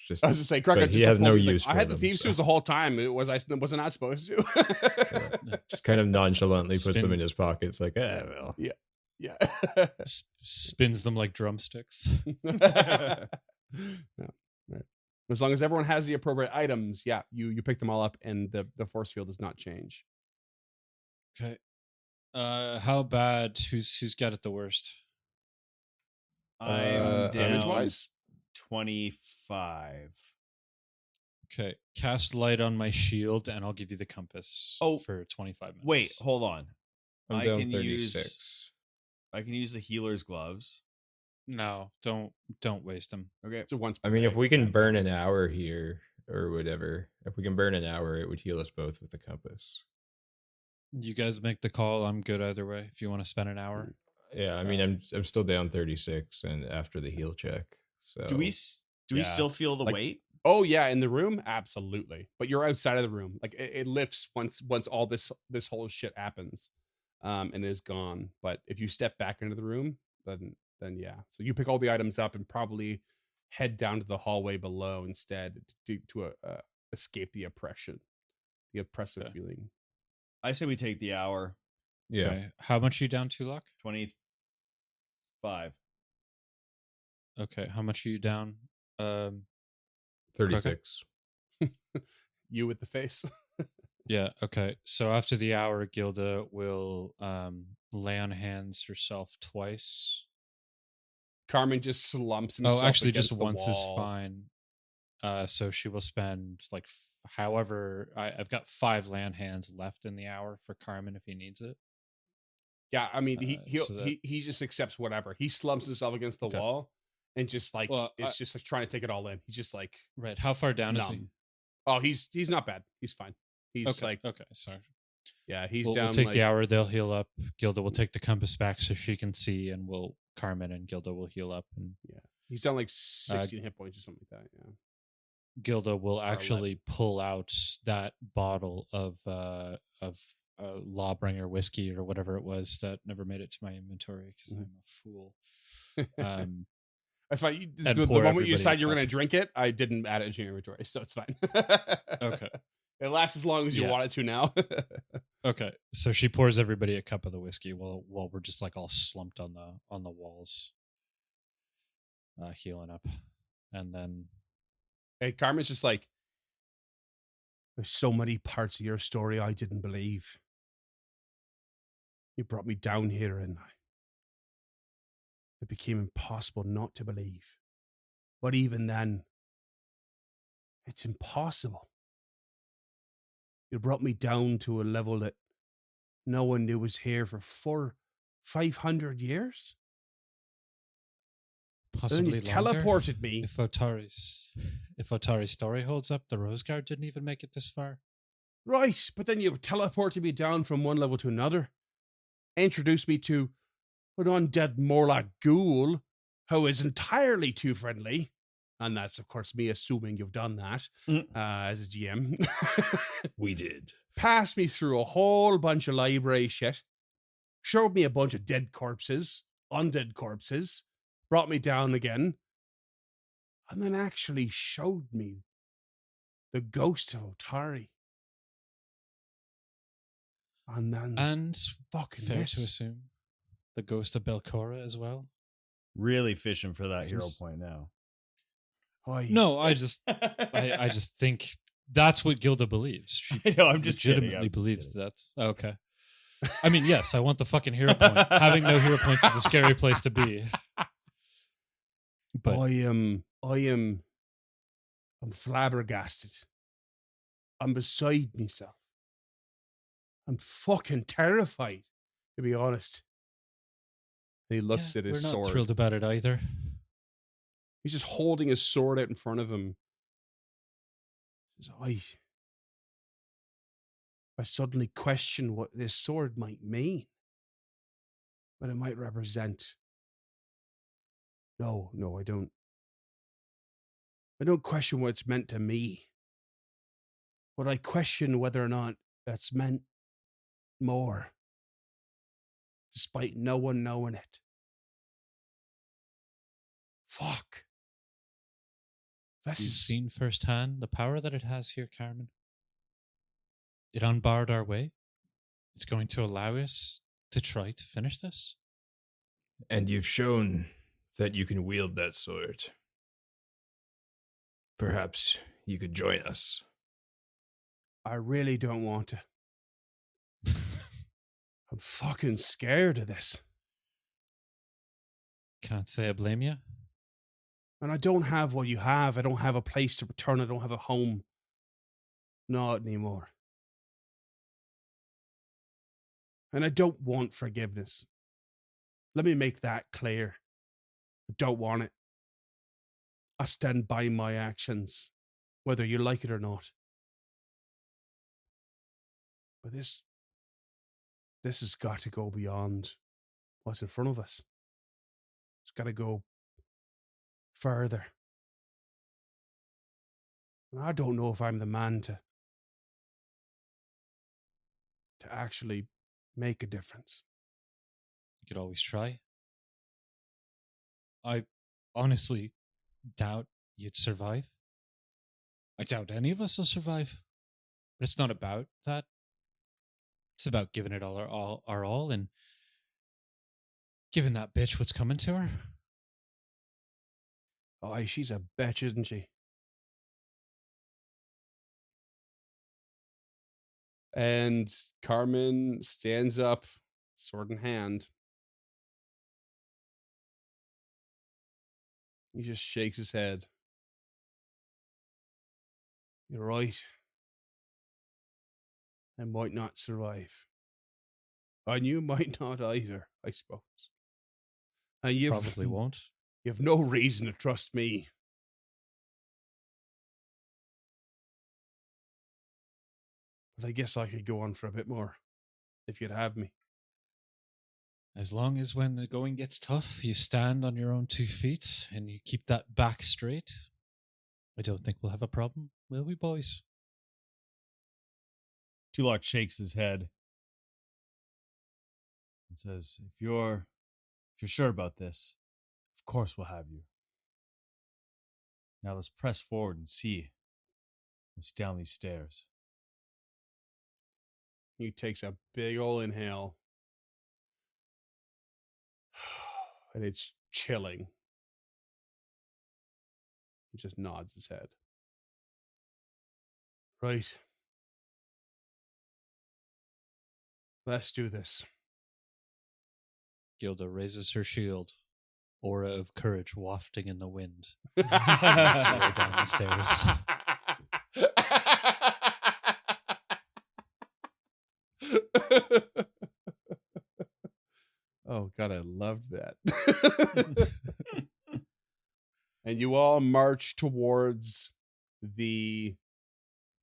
E: Just,
D: I was just saying, Crocker
E: but
D: just
E: he has no
D: like,
E: use.
D: I had the
E: them,
D: thieves' tools the whole time. Wasn't I supposed to?
E: Just kind of nonchalantly puts them in
C: Spins.
E: his pockets, like, well.
D: Yeah.
C: Spins them like drumsticks.
D: Yeah. Right. As long as everyone has the appropriate items, you pick them all up, and the force field does not change.
C: Okay. How bad? Who's got it the worst?
B: I'm
D: damage
B: down
D: wise.
B: 25.
C: Okay. Cast light on my shield, and I'll give you the compass. For 25 minutes.
B: Wait, hold on.
E: I'm
B: I
E: down
B: can
E: 36.
B: I can use the healer's gloves.
C: No, don't waste them.
B: Okay.
D: It's a once.
E: I mean, if we can burn an hour here or whatever, if we can burn an hour, it would heal us both with the compass.
C: You guys make the call. I'm good either way. If you want to spend an hour.
E: Yeah, I mean, I'm still down 36, and after the heal check. So
B: Do we still feel the weight?
D: Oh yeah, in the room, absolutely. But you're outside of the room. Like it lifts once all this whole shit happens, and is gone. But if you step back into the room, then yeah. So you pick all the items up and probably head down to the hallway below instead to escape the oppressive feeling.
B: I say we take the hour.
E: Yeah.
C: Okay. How much are you down to, Luck?
B: 25.
C: Okay. How much are you down?
E: 36.
D: You with the face.
C: Yeah. Okay. So after the hour, Gilda will lay on hands herself twice.
D: Carmen just slumps himself.
C: Oh, actually,
D: against
C: just
D: the
C: once
D: wall.
C: is fine. So she will spend like however. I've got 5 land hands left in the hour for Carmen if he needs it.
D: Yeah, I mean,
C: so
D: he just accepts whatever. He slumps himself against the wall and just like just like trying to take it all in. He's just like,
C: right. How far down is he?
D: numb. Oh, he's not bad. He's fine. He's
C: okay. Sorry.
D: Yeah, he's
C: We'll
D: down.
C: take
D: like,
C: the hour. They'll heal up. Gilda will take the compass back so she can see, and Carmen and Gilda will heal up. And
D: yeah, he's down like 16 hit points or something like that. Yeah.
C: Gilda will actually pull out that bottle of Lawbringer whiskey or whatever it was that never made it to my inventory because I'm a fool.
D: That's fine.
C: And
D: The
C: pour
D: moment you
C: everybody
D: decide
C: a
D: you're
C: cup.
D: going to drink it, I didn't add it to your inventory, so it's fine.
C: Okay.
D: It lasts as long as you want it to now.
C: Okay. So she pours everybody a cup of the whiskey while we're just like all slumped on the walls, healing up, and then
D: And Carmen's just like, there's so many parts of your story I didn't believe. You brought me down here and it became impossible not to believe. But even then, it's impossible. You brought me down to a level that no one knew was here for 500 years.
C: Possibly
D: and you
C: longer.
D: teleported me.
C: If Otari's story holds up, the Rose Guard didn't even make it this far.
D: Right, but then you teleported me down from one level to another. Introduced me to an undead Morlock ghoul who is entirely too friendly. And that's, of course, me assuming you've done that as a GM.
E: We did.
D: Passed me through a whole bunch of library shit. Showed me a bunch of dead corpses, undead corpses. Brought me down again. And then actually showed me the ghost of Otari. And then
C: And
D: fucking
C: fair
D: this.
C: to assume the ghost of Belcora as well.
B: Really fishing for that hero point now.
C: No, I just think that's what Gilda believes. She
B: I know, I'm just kidding.
C: legitimately believes that's okay. I mean, yes, I want the fucking hero point. Having no hero points is a scary place to be. But
D: I'm flabbergasted. I'm beside myself. I'm fucking terrified, to be honest. And he looks at his
C: we're not
D: sword.
C: thrilled about it either.
D: He's just holding his sword out in front of him. He says, I suddenly question what this sword might mean. What it might represent. No, I don't. I don't question what it's meant to me. But I question whether or not that's meant more. Despite no one knowing it. Fuck.
C: You've seen firsthand the power that it has here, Carmen. It unbarred our way. It's going to allow us to try to finish this.
E: And you've shown that you can wield that sword. Perhaps you could join us.
D: I really don't want to. I'm fucking scared of this.
C: Can't say I blame you.
D: And I don't have what you have. I don't have a place to return. I don't have a home. Not anymore. And I don't want forgiveness. Let me make that clear. I don't want it. I stand by my actions, whether you like it or not. But this has got to go beyond what's in front of us. It's got to go further. And I don't know if I'm the man to actually make a difference.
C: You could always try. I honestly doubt you'd survive. I doubt any of us will survive. But it's not about that. It's about giving it our all and giving that bitch what's coming to her.
D: Oh, she's a bitch, isn't she? And Carmen stands up, sword in hand. He just shakes his head. You're right. I might not survive. And you might not either, I suppose. And you
C: Probably won't.
D: You have no reason to trust me. But I guess I could go on for a bit more, if you'd have me.
C: As long as when the going gets tough, you stand on your own 2 feet and you keep that back straight, I don't think we'll have a problem, will we, boys?
B: Tulok shakes his head and says, if you're sure about this, of course we'll have you. Now let's press forward and see what's down these stairs.
D: He takes a big ol' inhale. And it's chilling. He just nods his head. Right. Let's do this.
C: Gilda raises her shield, aura of courage wafting in the wind.
D: Makes
C: her way down the stairs.
D: Oh God, I loved that. And you all march towards the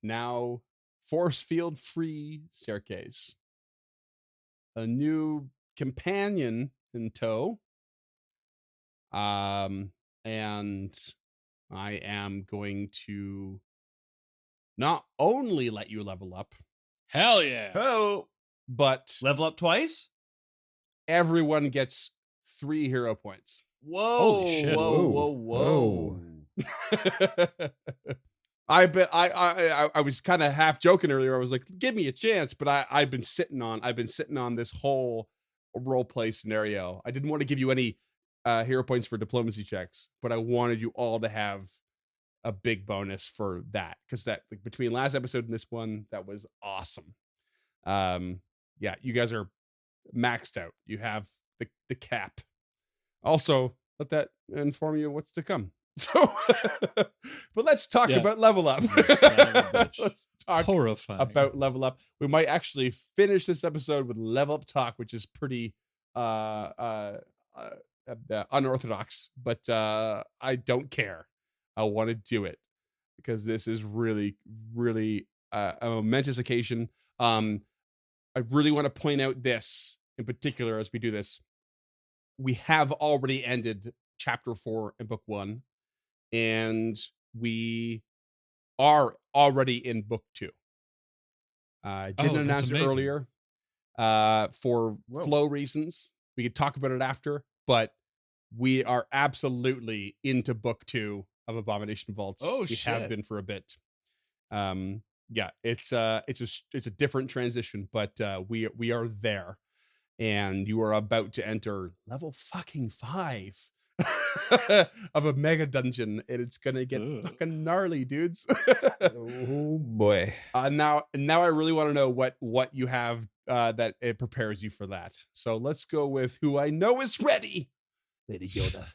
D: now force field free staircase. A new companion in tow. And I am going to not only let you level up,
C: Hell yeah!
B: Oh,
D: but
B: level up twice?
D: everyone gets 3 hero points.
B: Whoa!
C: Holy shit.
B: Whoa!
D: I bet I was kind of half joking earlier. I was like, give me a chance, but I've been sitting on this whole role play scenario. I didn't want to give you any hero points for diplomacy checks, but I wanted you all to have a big bonus for that, because that, like, between last episode and this one, that was awesome. Yeah, you guys are maxed out. You have the cap. Also, let that inform you of what's to come. So, but let's talk about level up. Let's talk
C: Horrifying.
D: about level up. We might actually finish this episode with level up talk, which is pretty unorthodox, but I don't care. I want to do it because this is really, really a momentous occasion. I really want to point out this in particular as we do this. We have already ended chapter 4 in book 1, and we are already in book 2. I didn't announce it earlier for flow reasons. We could talk about it after, but we are absolutely into book 2 of Abomination Vaults.
B: Oh,
D: we
B: shit.
D: have been for a bit. Yeah, it's a different transition, but we are there, and you are about to enter level fucking 5 of a mega dungeon, and it's gonna get fucking gnarly, dudes.
E: Oh boy.
D: Now I really want to know what you have that it prepares you for that. So let's go with who I know is ready, Lady Yoda.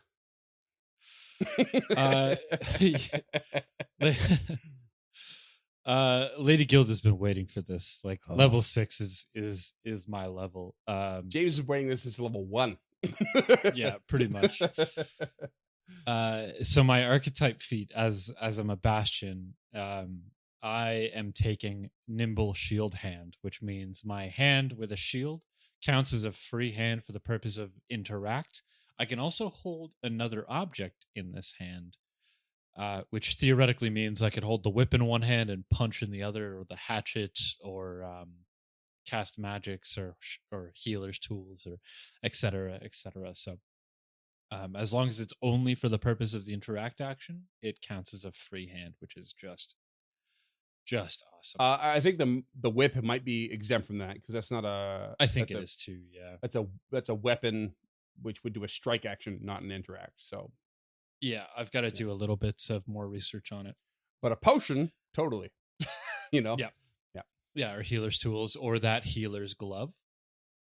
C: Lady Gilda's been waiting for this. Like, level 6 is my level.
D: James is waiting this since level 1.
C: Yeah, pretty much. So my archetype feat, as I'm a bastion, I am taking nimble shield hand, which means my hand with a shield counts as a free hand for the purpose of interact. I can also hold another object in this hand, which theoretically means I could hold the whip in one hand and punch in the other, or the hatchet, or cast magics, or healer's tools, or etc. So as long as it's only for the purpose of the interact action, it counts as a free hand, which is just awesome.
D: I think the whip might be exempt from that, because that's not a.
C: I think it is too. Yeah,
D: that's a weapon which would do a strike action, not an interact. So
C: yeah, I've got to do a little bit of more research on it.
D: But a potion, totally. You know.
C: Yeah, or healer's tools, or that healer's glove.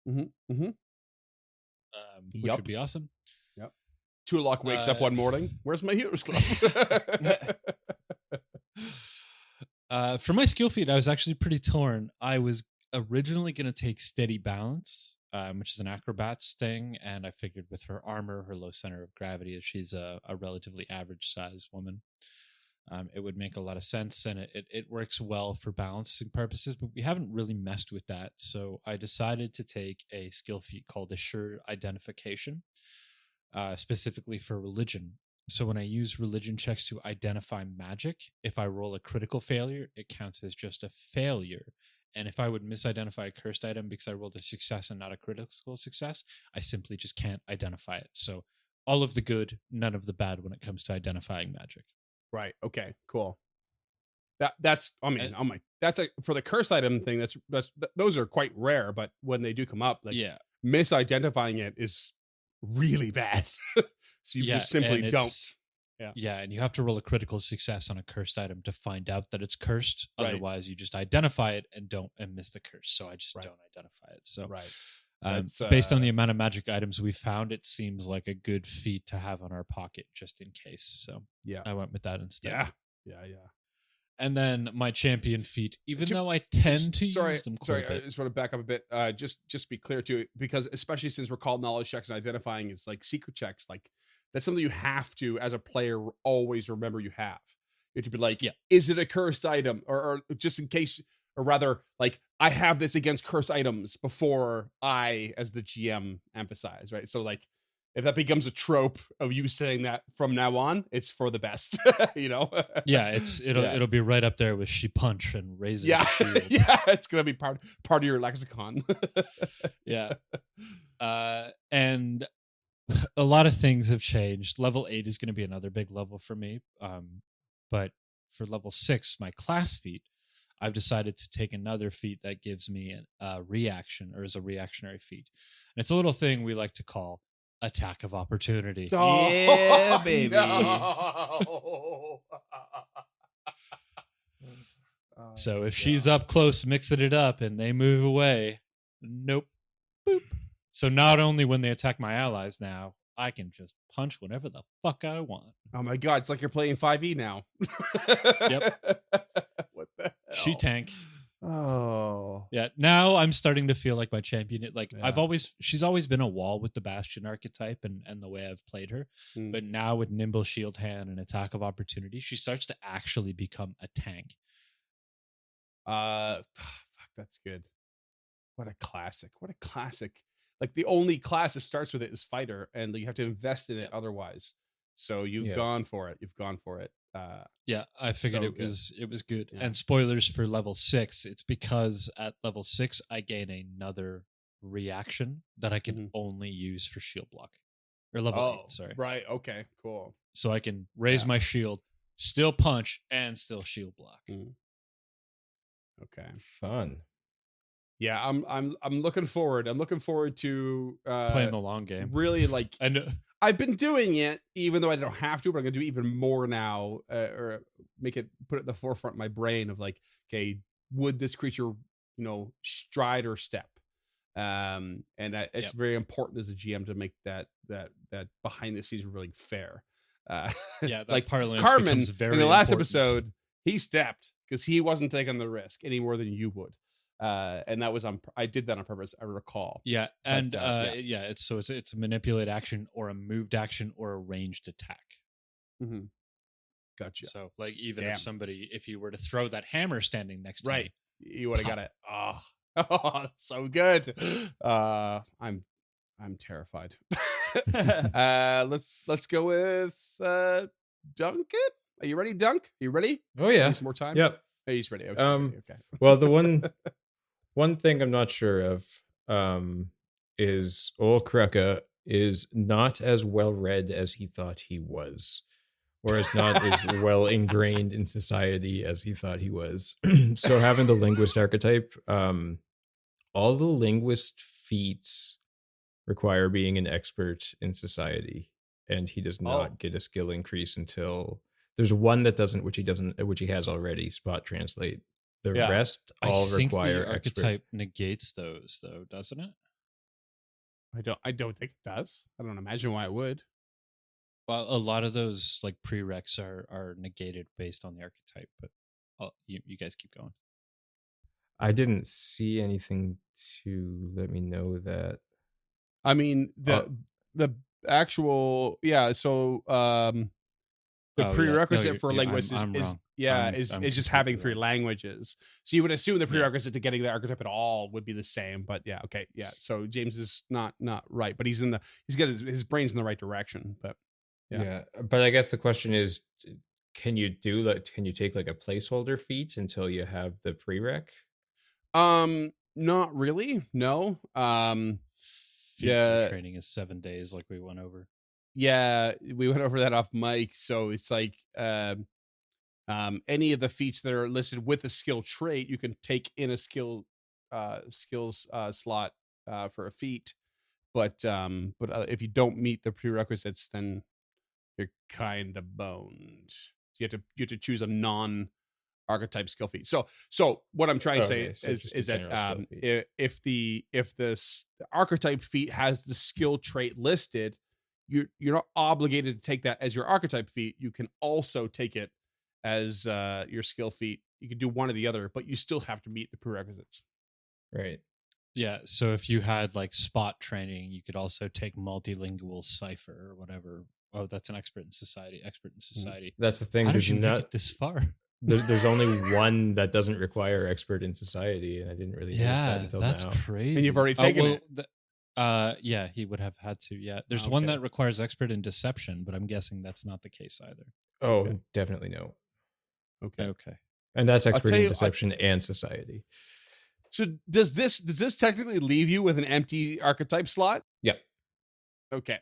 C: Which would be awesome.
D: Yep. Tulok wakes up one morning. Where's my healer's glove?
C: For my skill feat, I was actually pretty torn. I was originally going to take steady balance, which is an acrobat's thing, and I figured with her armor, her low center of gravity, as she's a relatively average sized woman, it would make a lot of sense, and it works well for balancing purposes, but we haven't really messed with that. So I decided to take a skill feat called Assured Identification, specifically for religion. So when I use religion checks to identify magic, if I roll a critical failure, it counts as just a failure. And if I would misidentify a cursed item because I rolled a success and not a critical success, I simply just can't identify it. So all of the good, none of the bad when it comes to identifying magic.
D: Right. Okay. Cool. That's for the curse item thing. Those are quite rare, but when they do come up, like, misidentifying it is really bad. So you just simply don't.
C: Yeah, and you have to roll a critical success on a cursed item to find out that it's cursed.
D: Right.
C: Otherwise, you just identify it and miss the curse. So I just
D: Right.
C: don't identify it. So
D: Right.
C: based on the amount of magic items we found, it seems like a good feat to have on our pocket just in case. So
D: Yeah.
C: I went with that instead.
D: Yeah.
C: And then my champion feat, even though I tend to use them quite a bit.
D: I just want to back up a bit. Just be clear too, because especially since we're called knowledge checks and identifying is like secret checks, like that's something you have to, as a player, always remember you have. You have to be like, is it a cursed item, or just in case, or rather, like I have this against cursed items before I, as the GM, emphasize, right? So like, if that becomes a trope of you saying that from now on, it's for the best, you know?
C: Yeah, it'll be right up there with she punch and raises the shield.
D: Yeah, it's gonna be part of your lexicon.
C: Yeah. And a lot of things have changed. Level 8 is going to be another big level for me. But for level 6, my class feat, I've decided to take another feat that gives me a reaction, or is a reactionary feat. And it's a little thing we like to call attack of opportunity.
D: Oh,
B: Yeah, baby.
D: No.
C: So if she's up close mixing it up and they move away, nope, boop. So not only when they attack my allies now, I can just punch whenever the fuck I want.
D: Oh my god, it's like you're playing 5e now.
C: Yep.
D: What the hell?
C: She tank.
D: Oh.
C: Yeah, now I'm starting to feel like my champion. Like
D: Yeah.
C: she's always been a wall with the Bastion archetype and the way I've played her. But now with nimble shield hand and attack of opportunity, she starts to actually become a tank.
D: Fuck, that's good. What a classic. Like the only class that starts with it is fighter, and you have to invest in it otherwise. So you've gone for it.
C: Yeah, I figured
D: so
C: it was good.
D: Yeah.
C: And spoilers for level 6, it's because at level 6 I gain another reaction that I can only use for shield block. Or level 8, sorry.
D: Right, okay, cool.
C: So I can raise my shield, still punch, and still shield block.
D: Okay.
E: Fun.
D: Yeah, I'm looking forward. I'm looking forward to
C: Playing the long game.
D: Really, like
C: I know.
D: I've been doing it, even though I don't have to, but I'm gonna do even more now, or put it in the forefront of my brain of like, okay, would this creature, stride or step? And it's very important as a GM to make that behind the scenes really fair.
C: Yeah,
D: like
C: parlance
D: Carmen
C: becomes very
D: in the last
C: important.
D: episode, he stepped because he wasn't taking the risk any more than you would. And that was I did that on purpose, I recall.
C: Yeah, and
D: But,
C: it's a manipulate action or a moved action or a ranged attack.
D: Mm-hmm. Gotcha.
C: So like even if you were to throw that hammer standing next to me,
D: you would have got it. Oh, that's so good. I'm terrified. Let's go with Duncan. Are you ready, Dunk? Are you ready?
E: Oh yeah.
D: Need some more time?
E: Yep.
D: Oh, he's ready. Okay.
E: Well, the one thing I'm not sure of is Ol Kreka is not as well read as he thought he was, or is not as well ingrained in society as he thought he was. So having the linguist archetype, all the linguist feats require being an expert in society, and he does not get a skill increase until there's one that doesn't, which he has already, spot translate. The rest all require
C: the archetype negates those, though, doesn't it?
D: I don't think it does. I don't imagine why it would.
C: Well, a lot of those like prereqs are negated based on the archetype, but you guys keep going.
E: I didn't see anything to let me know that.
D: I mean, the actual So the prerequisite for linguists is just having 3 languages. So you would assume the prerequisite to getting the archetype at all would be the same. But so James is not right, but he's got his brain's in the right direction. But
E: but I guess the question is, can you take like a placeholder feat until you have the prereq?
D: Not really. No.
C: Training is 7 days, like we went over.
D: Yeah, we went over that off mic. So it's like any of the feats that are listed with a skill trait, you can take in a skills slot for a feat. But if you don't meet the prerequisites, then you're kind of boned. You have to choose a non-archetype skill feat. So what I'm trying to say
E: Okay, so just a
D: is that
E: general skill feat.
D: if the archetype feat has the skill trait listed, you're not obligated to take that as your archetype feat. You can also take it as your skill feat. You can do one or the other, but you still have to meet the prerequisites.
E: Right.
C: Yeah, so if you had like spot training, you could also take multilingual cipher or whatever. Oh, that's an expert in society. Expert in society.
E: That's the thing.
C: How did
E: There's
C: you make
E: not.
C: it this far?
E: There's only one that doesn't require expert in society, and I didn't really notice that
C: Yeah,
E: until
C: that's
E: now.
C: crazy.
D: And you've already taken it.
C: Yeah, he would have had to. Yeah, there's
D: Okay.
C: one that requires expert in deception, but I'm guessing that's not the case either.
E: Oh,
D: Okay.
E: definitely no.
C: Okay.
E: And that's expert
D: tell
E: in
D: you-
E: deception and society.
D: So does this technically leave you with an empty archetype slot?
E: Yep.
D: Okay.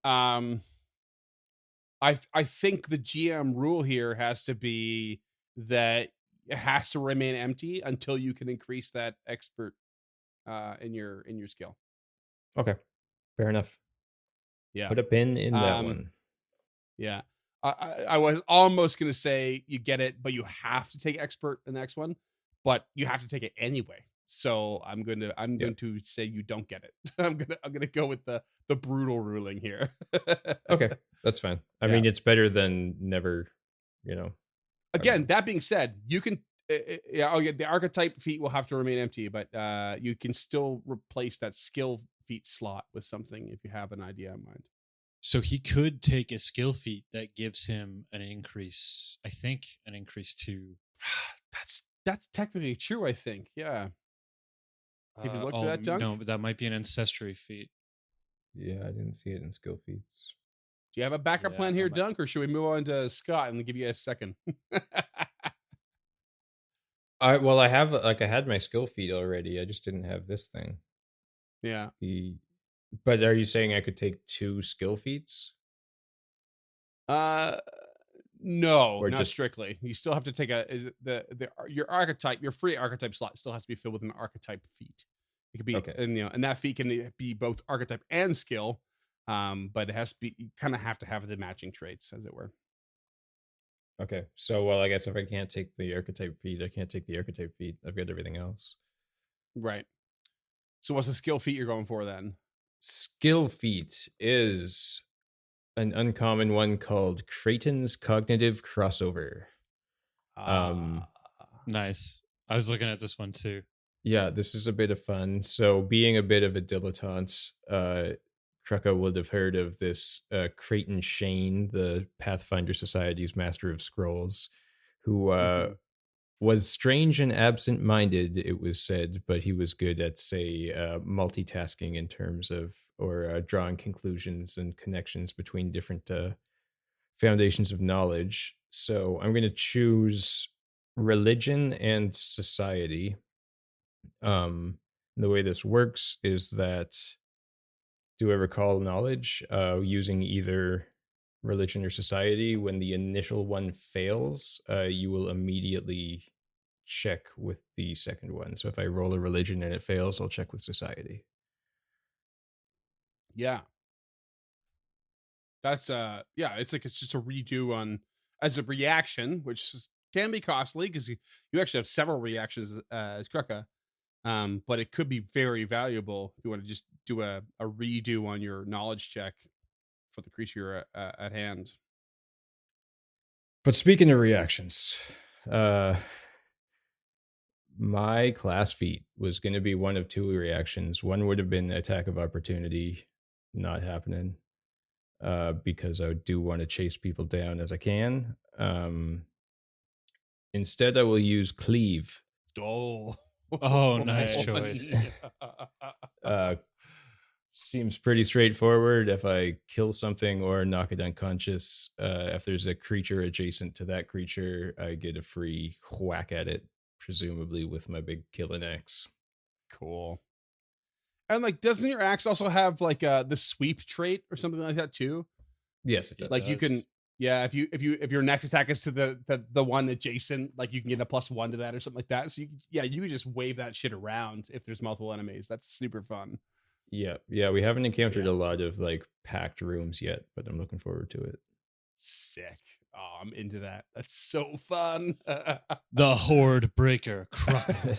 D: I think the GM rule here has to be that it has to remain empty until you can increase that expert in your skill.
E: Okay. Fair enough.
D: Yeah.
E: Put a pin in that
D: Um,
E: one.
D: Yeah. I was almost gonna say you get it, but you have to take expert in the next one, but you have to take it anyway. So I'm going to say you don't get it. I'm gonna go with the brutal ruling here.
E: Okay, that's fine. I mean, it's better than never.
D: Again, that being said, you can the archetype feat will have to remain empty, but you can still replace that skill feat slot with something if you have an idea in mind.
C: So he could take a skill feat that gives him an increase. I think an increase to.
D: That's technically true. I think. Yeah. Have you looked at that, Dunk?
C: No, but that might be an ancestry feat.
E: Yeah, I didn't see it in skill feats.
D: Do you have a backup
C: Yeah,
D: plan here,
C: I might-
D: Dunk, or should we move on to Scott and give you a second?
E: I had my skill feat already. I just didn't have this thing.
D: Yeah.
E: But are you saying I could take 2 skill feats?
D: No,
E: Or
D: not
E: just-
D: strictly. You still have to take your archetype, your free archetype slot still has to be filled with an archetype feat. It could be,
E: Okay.
D: and that feat can be both archetype and skill. But it has to be, you kind of have to have the matching traits, as it were.
E: Okay. So, I guess if I can't take the archetype feat, I can't take the archetype feat. I've got everything else.
D: Right. So what's the skill feat you're going for then?
E: Skill feat is an uncommon one called Creighton's Cognitive Crossover.
C: Nice. I was looking at this one too.
E: Yeah, this is a bit of fun. So, being a bit of a dilettante, Krucka would have heard of this Creighton Shane, the Pathfinder Society's Master of Scrolls, who was strange and absent-minded, it was said, but he was good at, say, multitasking in terms of, or drawing conclusions and connections between different foundations of knowledge. So I'm going to choose religion and society. The way this works is that, do I recall knowledge using either religion or society? When the initial one fails, you will immediately check with the second one. So if I roll a religion and it fails, I'll check with society.
D: Yeah. That's it's just a redo on as a reaction, which can be costly because you actually have several reactions as Krucka. But it could be very valuable if you want to just do a redo on your knowledge check for the creature at hand.
E: But speaking of reactions, my class feat was going to be one of 2 reactions. One would have been attack of opportunity, not happening, because I do want to chase people down as I can. Instead, I will use cleave.
C: Oh, nice
E: nice.
C: choice.
E: Seems pretty straightforward. If I kill something or knock it unconscious, if there's a creature adjacent to that creature, I get a free whack at it, presumably with my big killing axe.
D: Cool. And like, doesn't your axe also have like the sweep trait or something like that too?
E: Yes, it does.
D: Like you can, if your next attack is to the one adjacent, like you can get a +1 to that or something like that. So you can just wave that shit around if there's multiple enemies. That's super fun.
E: Yeah, we haven't encountered a lot of like packed rooms yet, but I'm looking forward to it.
D: Sick. Oh, I'm into that. That's so fun.
C: The Horde Breaker Crocker.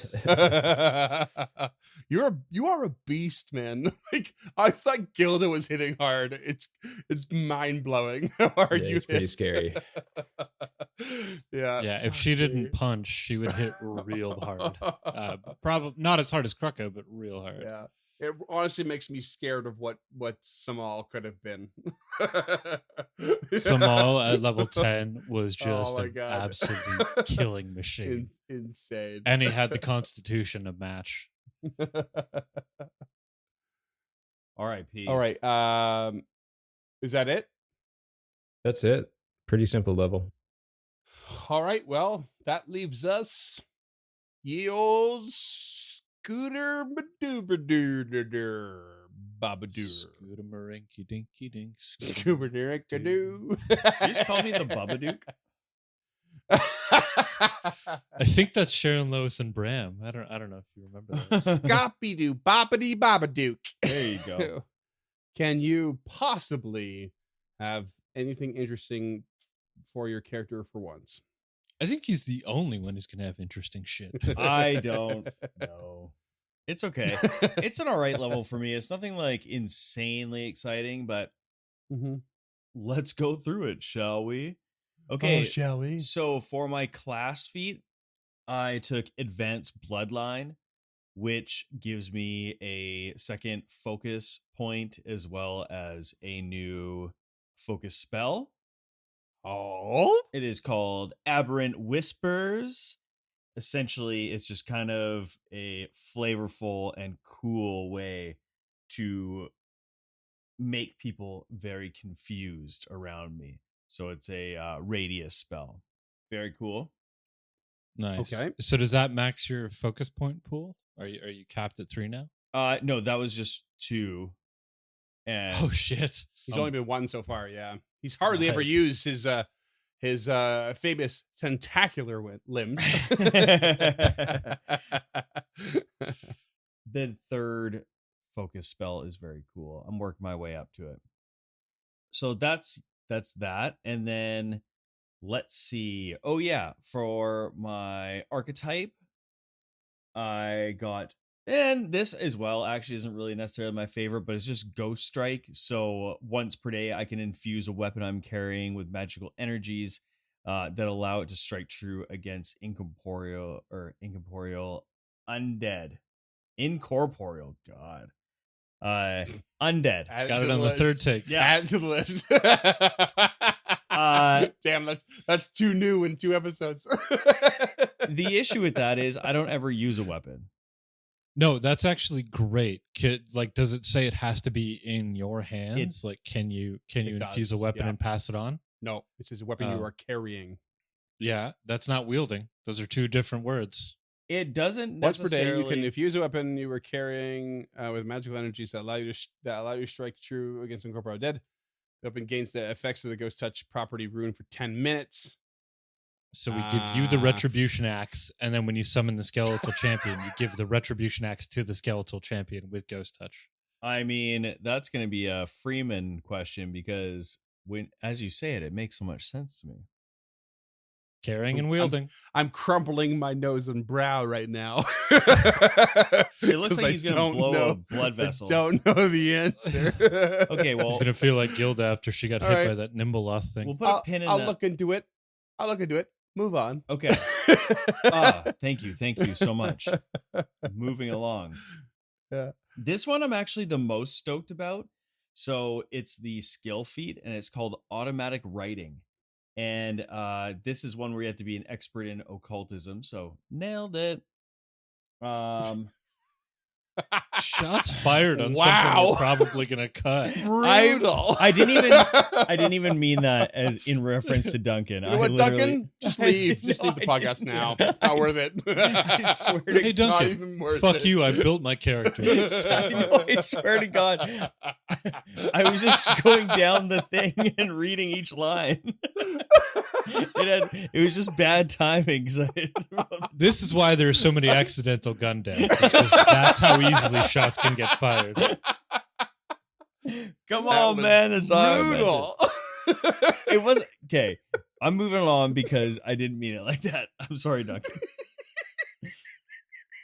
D: You are a beast, man. Like I thought Gilda was hitting hard. It's mind blowing how hard
E: Yeah,
D: you
E: it's pretty
D: hit.
E: scary.
D: Yeah.
C: Yeah, if she didn't punch, she would hit real hard. Probably not as hard as Krucko, but real hard.
D: Yeah. It honestly makes me scared of what Samal could have been.
C: Samal at level 10 was just
D: my
C: an
D: God.
C: absolute killing machine.
D: Insane.
C: And he had the constitution to match.
B: R.I.P.
D: All right. Is that it?
E: That's it. Pretty simple level.
D: All right. Well, that leaves us ye old Scooter Babadoor.
C: Scooter-marinky dinky dink.
D: Scuba Doo.
B: Did you just call me the Babadook?
C: I think that's Sharon Lois and Bram. I don't know if you remember that.
D: Scoppy Doo Boppity Babadook.
B: There you go.
D: Can you possibly have anything interesting for your character for once?
C: I think he's the only one who's gonna have interesting shit.
B: I don't know. It's okay. It's an all right level for me. It's nothing like insanely exciting, but
D: Mm-hmm.
B: let's go through it, shall we? Okay.
D: Shall we?
B: So for my class feat, I took Advanced Bloodline, which gives me a second focus point as well as a new focus spell.
D: Oh,
B: It is called Aberrant Whispers. Essentially, it's just kind of a flavorful and cool way to make people very confused around me. So it's a radius spell. Very cool.
C: Nice.
D: Okay.
C: So does that max your focus point pool? Are you capped at 3 now?
B: No, that was just 2. And
C: Oh shit.
D: he's only been 1 so far. Yeah, he's hardly ever
C: Nice.
D: used his famous tentacular limbs.
B: the third focus spell is very cool. I'm working my way up to it. So that's that. And then let's see. Oh yeah, for my archetype, I got, and this as well actually isn't really necessarily my favorite, but it's just Ghost Strike. So once per day, I can infuse a weapon I'm carrying with magical energies that allow it to strike true against incorporeal undead. Incorporeal, God. Undead.
D: Add
C: Got
D: to
C: it
D: the
C: on the
D: list.
C: third take.
B: Yeah.
D: Add it to the list. Damn, that's 2 new in 2 episodes.
B: The issue with that is I don't ever use a weapon.
C: No, that's actually great. Does it say it has to be in your hands? Can you infuse a
D: does,
C: weapon
D: yeah.
C: and pass it on?
D: No, it says a weapon you
C: Oh.
D: are carrying.
C: Yeah, that's not wielding. Those are 2 different words.
B: It doesn't
D: Once per day,
B: necessarily.
D: you can infuse a weapon you were carrying with magical energies that allow you to strike true against incorporeal dead. The weapon gains the effects of the ghost touch property rune for 10 minutes.
C: So we give you the retribution axe, and then when you summon the skeletal champion, you give the retribution axe to the skeletal champion with ghost touch.
B: I mean, that's going to be a Freeman question because when, as you say it, it makes so much sense to me.
C: Carrying and wielding.
D: I'm crumpling my nose and brow right now.
B: It looks like he's going to blow a blood vessel.
D: I don't know the answer.
B: Okay, well,
C: He's gonna feel like Gilda after she got
D: All
C: hit
D: right.
C: by that Nimbleoth thing.
B: we'll put a pin in
D: I'll
B: that.
D: look into it. Move on.
B: Okay. Thank you so much. Moving along.
D: Yeah.
B: This one I'm actually the most stoked about. So it's the skill feat, and it's called Automatic Writing. And this is one where you have to be an expert in occultism. So nailed it.
C: Shots fired on
D: Wow.
C: something we're probably gonna cut.
D: Brutal.
B: I didn't even mean that as in reference to Duncan.
D: You know what, Duncan? Just leave. Just leave the
B: I
D: podcast
B: didn't.
D: now. Not worth it.
B: I swear to
C: Hey
D: It's not
C: Duncan,
D: even worth
C: fuck
D: it.
C: you! I built my character.
B: I know, I swear to God. I was just going down the thing and reading each line. It was just bad timing.
C: This is why there are so many accidental gun deaths, because that's how easily shots can get fired.
B: Come
D: That
B: on,
D: was
B: man. It's all I meant
D: brutal.
B: It was okay. I'm moving along because I didn't mean it like that. I'm sorry, Duncan.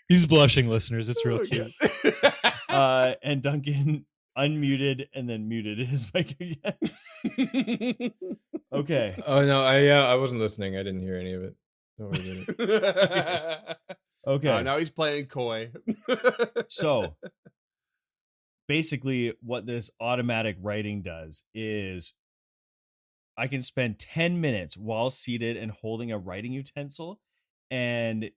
C: He's blushing, listeners. It's real
D: Oh,
C: cute.
D: God.
B: And Duncan unmuted and then muted his mic again. Okay.
E: Oh no, I wasn't listening. I didn't hear any of it. Don't worry about it.
B: Okay.
D: Now he's playing coy.
B: So basically what this automatic writing does is I can spend 10 minutes while seated and holding a writing utensil, and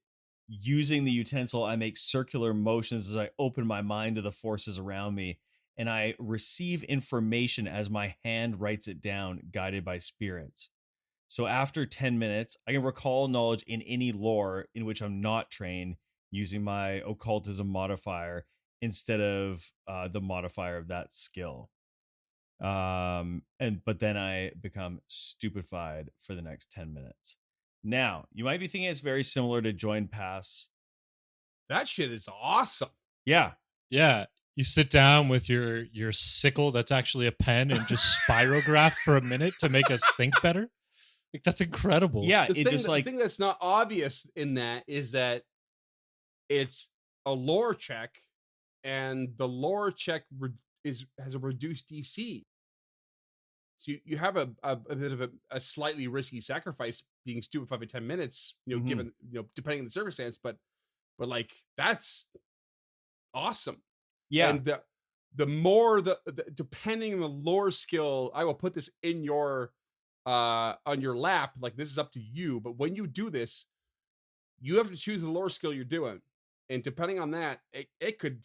B: using the utensil, I make circular motions as I open my mind to the forces around me, and I receive information as my hand writes it down, guided by spirits. So after 10 minutes, I can recall knowledge in any lore in which I'm not trained using my occultism modifier instead of the modifier of that skill. But then I become stupefied for the next 10 minutes. Now, you might be thinking it's very similar to join pass.
D: That shit is awesome.
B: Yeah.
C: Yeah. You sit down with your sickle that's actually a pen and just spirograph for a minute to make us think better. Like, that's incredible.
B: Yeah,
D: The
B: it just like
D: thing that's not obvious in that is that it's a lore check, and the lore check has a reduced DC. So you have a bit of a slightly risky sacrifice being stupefied for 10 minutes,
B: Mhm.
D: given, depending on the circumstance, but like, that's awesome.
B: yeah.
D: And the more the depending on the lore skill, I will put this in your on your lap, like, this is up to you, but when you do this, you have to choose the lore skill you're doing, and depending on that, it could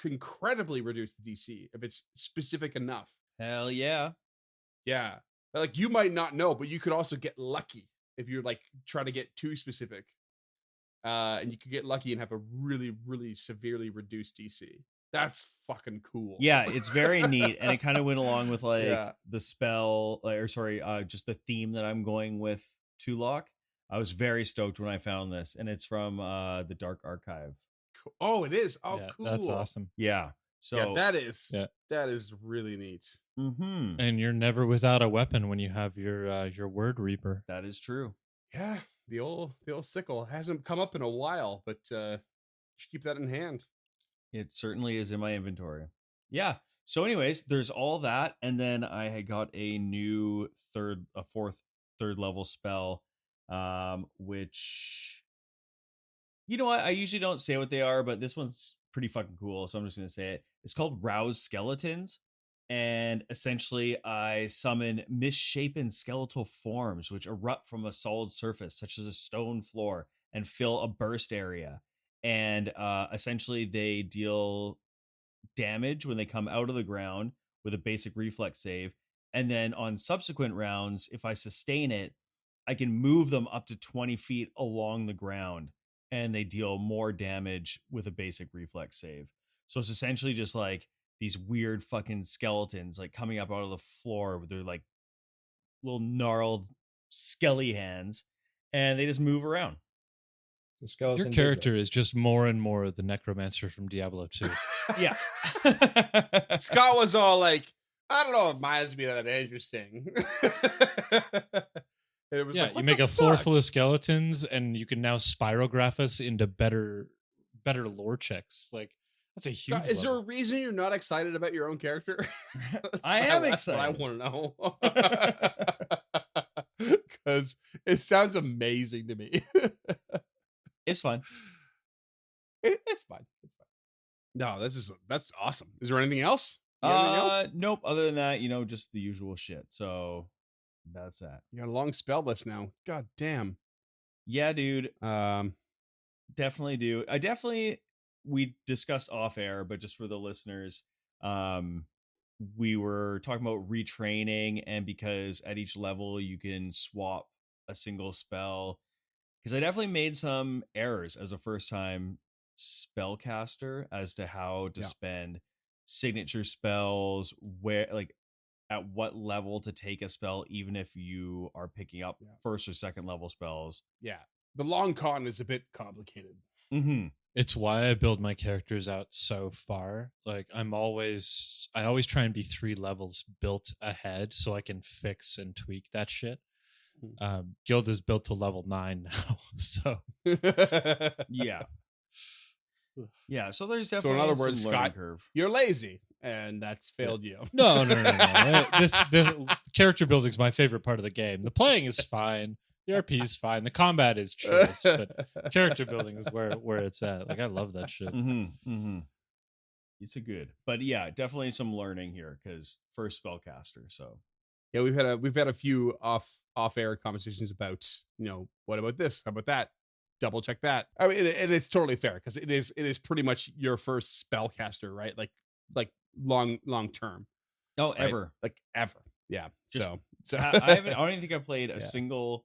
D: incredibly reduce the DC if it's specific enough.
B: Hell yeah.
D: Yeah, like, you might not know, but you could also get lucky if you're like trying to get too specific, and you could get lucky and have a really, really severely reduced DC. That's fucking cool.
B: Yeah, it's very neat, and it kind of went along with like
D: Yeah.
B: the spell, just the theme that I'm going with Tulok. I was very stoked when I found this, and it's from the Dark Archive.
D: Oh, it is. Oh,
C: Yeah,
D: cool.
C: that's awesome.
B: Yeah. So
D: Yeah,
C: Yeah.
D: that is really neat.
B: mhm,
C: And you're never without a weapon when you have your word reaper.
B: that is true.
D: Yeah, the old sickle hasn't come up in a while, but should keep that in hand.
B: It certainly is in my inventory. Yeah. So, anyways, there's all that, and then I had got a new fourth third level spell, which, you know what? I usually don't say what they are, but this one's pretty fucking cool, so I'm just gonna say it. It's called Rouse Skeletons, and essentially, I summon misshapen skeletal forms which erupt from a solid surface, such as a stone floor, and fill a burst area. And essentially, they deal damage when they come out of the ground with a basic reflex save. And then on subsequent rounds, if I sustain it, I can move them up to 20 feet along the ground, and they deal more damage with a basic reflex save. So it's essentially just like these weird fucking skeletons like coming up out of the floor with their like little gnarled skelly hands, and they just move around.
E: So skeleton
C: Your character is just more and more the necromancer from Diablo 2.
B: Yeah.
D: Scott was all like, I don't know if mine's be that interesting. It was
C: Yeah,
D: like,
C: you
D: what
C: make
D: the
C: a floor
D: fuck?
C: full of skeletons, and you can now spirograph us into better lore checks. Like, that's a huge.
D: Scott, is there a
C: level.
D: reason you're not excited about your own character?
B: I am
D: That's what I
B: excited.
D: want to know. Because it sounds amazing to me.
B: It's fun.
D: It's fine. It's fine. No, that's awesome. Is there anything else? You got anything else?
B: Nope. Other than that, just the usual shit. So that's that.
D: You got a long spell list now. God damn.
B: Yeah, dude.
D: Um,
B: Definitely do. We discussed off air, but just for the listeners, we were talking about retraining, and because at each level you can swap a single spell. Because I definitely made some errors as a first time spellcaster as to how to
D: Yeah.
B: spend signature spells, where like at what level to take a spell, even if you are picking up
D: Yeah.
B: first or second level spells.
D: yeah. The long con is a bit complicated.
B: Mm-hmm.
C: It's why I build my characters out so far. Like I always try and be 3 levels built ahead so I can fix and tweak that shit. Guild is built to level 9 now, so
B: Yeah. Yeah, so there's
D: So
B: definitely
D: in other words,
B: some learning
D: Scott,
B: curve.
D: you're lazy, and that's failed you.
C: no. This character building is my favorite part of the game. The playing is fine. The RP is fine. The combat is choice, but character building is where it's at. Like I love that shit.
B: It's a good, but yeah, definitely some learning here because first spellcaster. So
D: Yeah, we've had a few off air conversations about, what about this? How about that? Double check that. I mean, and it's totally fair because it is pretty much your first spellcaster, right? Like long term.
B: oh,
D: right?
B: ever.
D: Like ever. Yeah.
B: Just-
D: So
B: I don't even think I've played a
D: Yeah.
B: single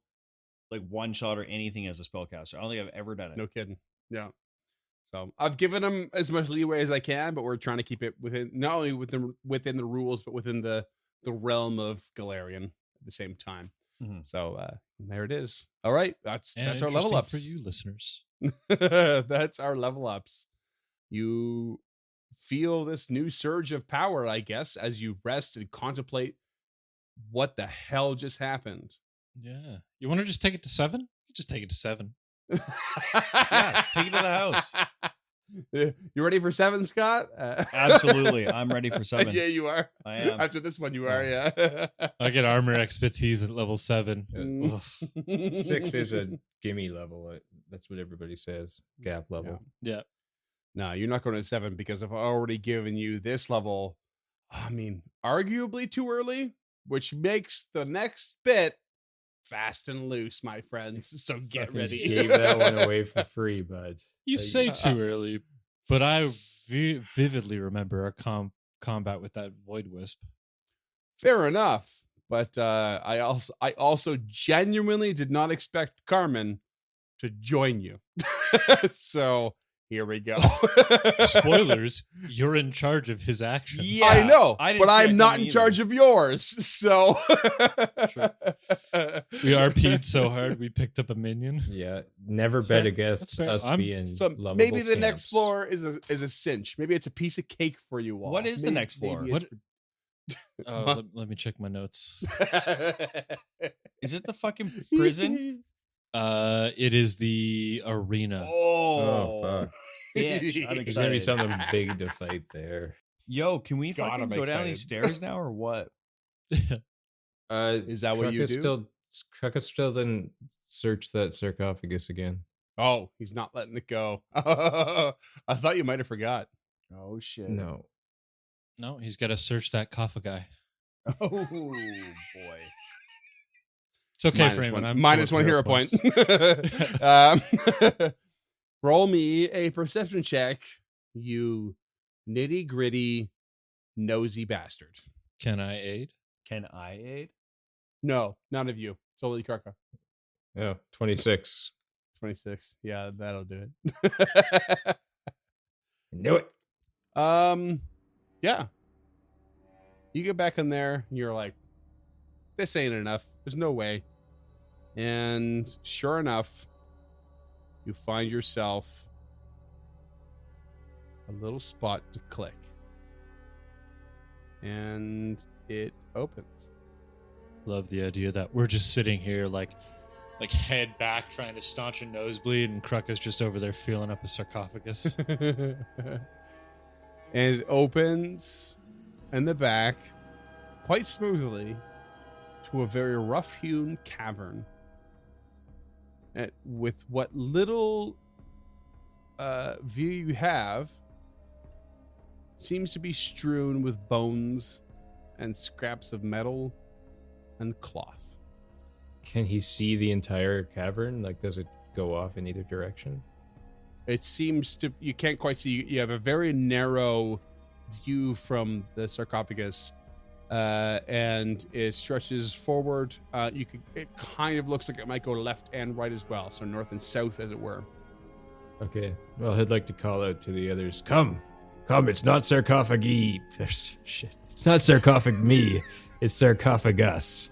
B: like one shot or anything as a spellcaster. I don't think I've ever done it.
D: no kidding. Yeah. So I've given them as much leeway as I can, but we're trying to keep it within not only within the rules, but within the realm of Galarian at the same time.
B: Mhm.
D: So there it is. All right, that's
C: And
D: our level
C: interesting
D: ups
C: for you listeners.
D: That's our level ups. You feel this new surge of power, I guess, as you rest and contemplate what the hell just happened.
C: Yeah, you want to just take it to 7? Just take it to 7.
B: Yeah, take it to the house.
D: You ready for 7, Scott?
B: Absolutely, I'm ready for 7.
D: Yeah, you are.
B: I am.
D: After this one, you are. Yeah.
C: I get armor expertise at level 7.
D: Mm.
E: 6 is a gimme level. That's what everybody says. Gap level.
C: Yeah.
D: No, you're not going to 7 because I've already given you this level. I mean, arguably too early, which makes the next bit fast and loose, my friends. So get
E: Fucking
D: ready.
E: Gave that one away for free, bud.
C: You
E: Like,
C: say too early, but I vividly remember our combat with that Void Wisp.
D: Fair enough, but I also genuinely did not expect Carmen to join you. So here we go.
C: Spoilers, you're in charge of his actions.
B: Yeah.
D: I know,
B: I didn't
D: but
B: see it
D: I'm not
B: coming
D: in charge
B: either.
D: of yours. So
C: We RP'd so hard we picked up a minion.
E: Yeah, never
C: That's
E: bet
C: fair.
E: against
C: That's fair.
E: us
C: I'm-
E: being
D: So
E: lovable
D: maybe the next
E: scamps.
D: floor is a cinch. Maybe it's a piece of cake for you all.
B: What is the next floor?
D: maybe
C: Oh, let me check my notes.
B: Is it the fucking prison?
C: It is the arena.
E: Oh, fuck.
B: Bitch, I'm
E: There's gonna be
B: excited.
E: something big to fight there.
B: Yo, can we
D: God,
B: fucking
D: I'm
B: go down these
D: excited.
B: stairs now or what?
D: Is that what you do?
E: Kruckus still didn't search that sarcophagus again.
D: Oh, he's not letting it go. I thought you might have forgot.
B: Oh shit.
E: No.
C: No, he's got to search that Kafka guy.
B: Oh boy.
C: It's okay, Freeman. I'm
D: minus
C: full
D: one
C: of
D: hero
C: points.
D: point. Roll me a perception check, you nitty gritty, nosy bastard.
C: Can I aid?
B: Can I aid?
D: No, none of you. Solely Karka.
E: Oh, 26.
D: 26. Yeah, that'll do it.
E: Knew it.
D: Yeah. You get back in there, and you're like, this ain't enough. There's no way. And sure enough, you find yourself a little spot to click. And it opens.
C: Love the idea that we're just sitting here like head back trying to staunch a nosebleed and Kruckus just over there feeling up a sarcophagus.
D: And it opens in the back quite smoothly to a very rough-hewn cavern with what little view you have seems to be strewn with bones and scraps of metal and cloth.
E: Can he see the entire cavern? Like, does it go off in either direction?
D: It seems to, you can't quite see. You have a very narrow view from the sarcophagus, and it stretches forward. It kind of looks like it might go left and right as well, so north and south, as it were.
E: Okay. Well, I'd like to call out to the others. Come, it's not sarcophagi. There's shit. It's not sarcophag me. It's sarcophagus.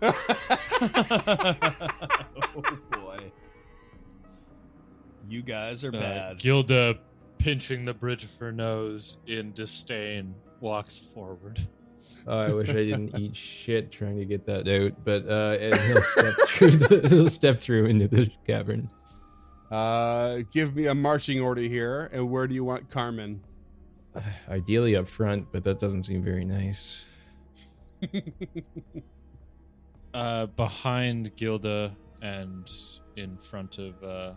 B: Oh boy. You guys are bad.
C: Gilda, pinching the bridge of her nose in disdain, walks forward.
E: Oh, I wish I didn't eat shit trying to get that out, but and he'll step through into the cavern.
D: Give me a marching order here, and where do you want Carmen?
E: Ideally up front, but that doesn't seem very nice.
C: Behind Gilda and in front of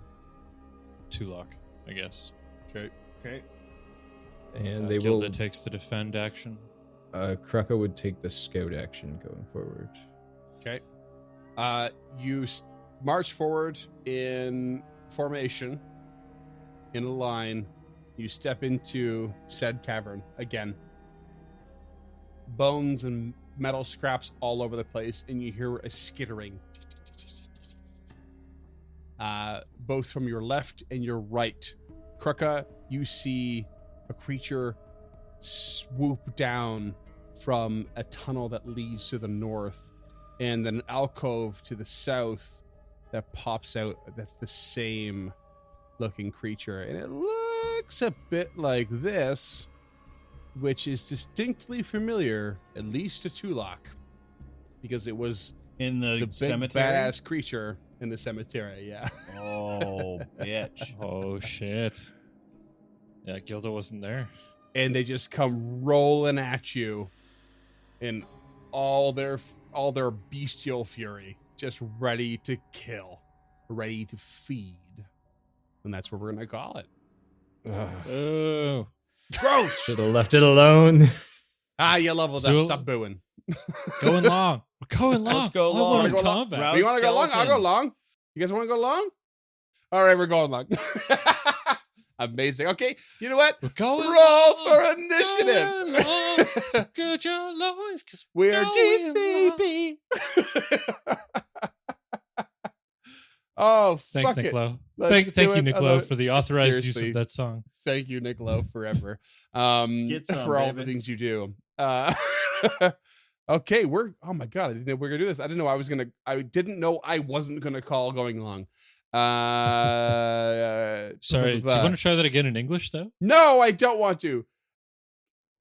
C: Tulok, I guess.
D: Okay.
E: And they
C: Gilda
E: will.
C: takes the defend action.
E: Krucka would take the scout action going forward.
D: Okay. You march forward in formation, in a line. You step into said cavern again. Bones and metal scraps all over the place, and you hear a skittering. Both from your left and your right. Krucka, you see a creature swoop down from a tunnel that leads to the north, and then an alcove to the south that pops out. That's the same looking creature, and it looks a bit like this, which is distinctly familiar, at least to Tulok, because it was
B: In the
D: big
B: cemetery?
D: badass creature in the cemetery. Yeah.
B: Oh, bitch.
C: Oh shit! Yeah, Gilda wasn't there.
D: And they just come rolling at you in all their bestial fury, just ready to kill, ready to feed. And that's what we're gonna call it.
C: Oh,
B: Gross.
E: Should have left it alone.
D: You leveled
C: So-
D: up. Stop booing.
C: going long. We're going long.
B: Let's go
C: All I
B: long.
C: want is
D: Wanna go long?
C: combat.
B: Rouse
D: You want to go long? I'll go
B: skeletons.
D: long. You guys want to go long? All right, we're going long. Amazing. Okay, you know what?
C: We're going
D: Roll
C: long.
D: for
C: Going
D: initiative.
C: long. Good your loins, 'cause
D: We're
C: going long.
D: GCP. Oh,
C: Thanks,
D: fuck it.
C: Niccolo.
D: Let's
C: Thank
D: do
C: you,
D: it.
C: Niccolo, for the authorized use
D: Seriously.
C: of that song.
D: Thank you, Niccolo, forever.
B: Get some,
D: for all the
B: baby.
D: things you do. Okay, oh my god, I didn't know we were gonna do this. I didn't know I wasn't gonna call going long.
C: Sorry, do you want to try that again in English, though?
D: No, I don't want to.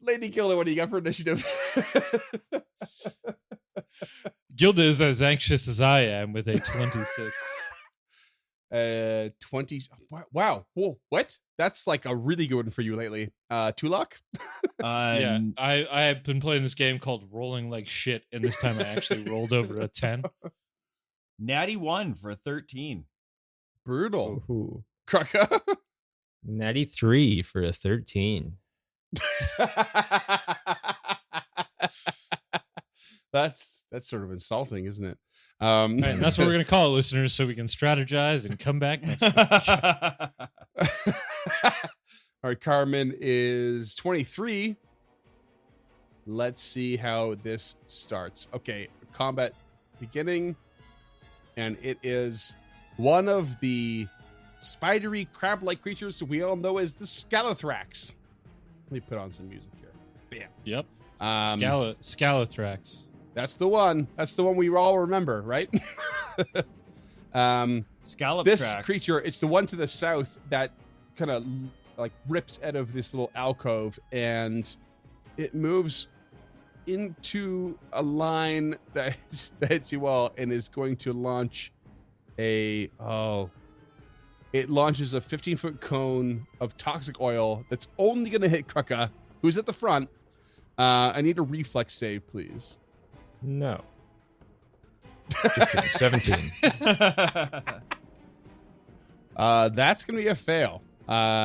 D: Lady Gilda, what do you got for initiative?
C: Gilda is as anxious as I am with a 26.
D: 20. Wow. Whoa, what? That's like a really good one for you lately. Tulok?
C: Yeah, I have been playing this game called Rolling Like Shit, and this time I actually rolled over a 10.
B: Natty 1 for 13.
D: Brutal.
E: Ooh.
D: Krucka?
E: 93 for a 13.
D: That's sort of insulting, isn't it?
C: All right, and that's what we're going to call it, listeners, so we can strategize and come back next week.
D: All right, Carmen is 23. Let's see how this starts. Okay, combat beginning. And it is one of the spidery crab-like creatures we all know as the Scalathrax. Let me put on some music here. Bam.
C: Yep. Scalathrax.
D: That's the one. That's the one we all remember, right?
B: Scallop
D: This
B: tracks.
D: creature, it's the one to the south that kind of like rips out of this little alcove, and it moves into a line that hits you all and is going to launch it launches a 15-foot cone of toxic oil that's only going to hit Krucka, who's at the front. I need a reflex save, please.
E: No. Just kidding. 17.
D: That's gonna be a fail.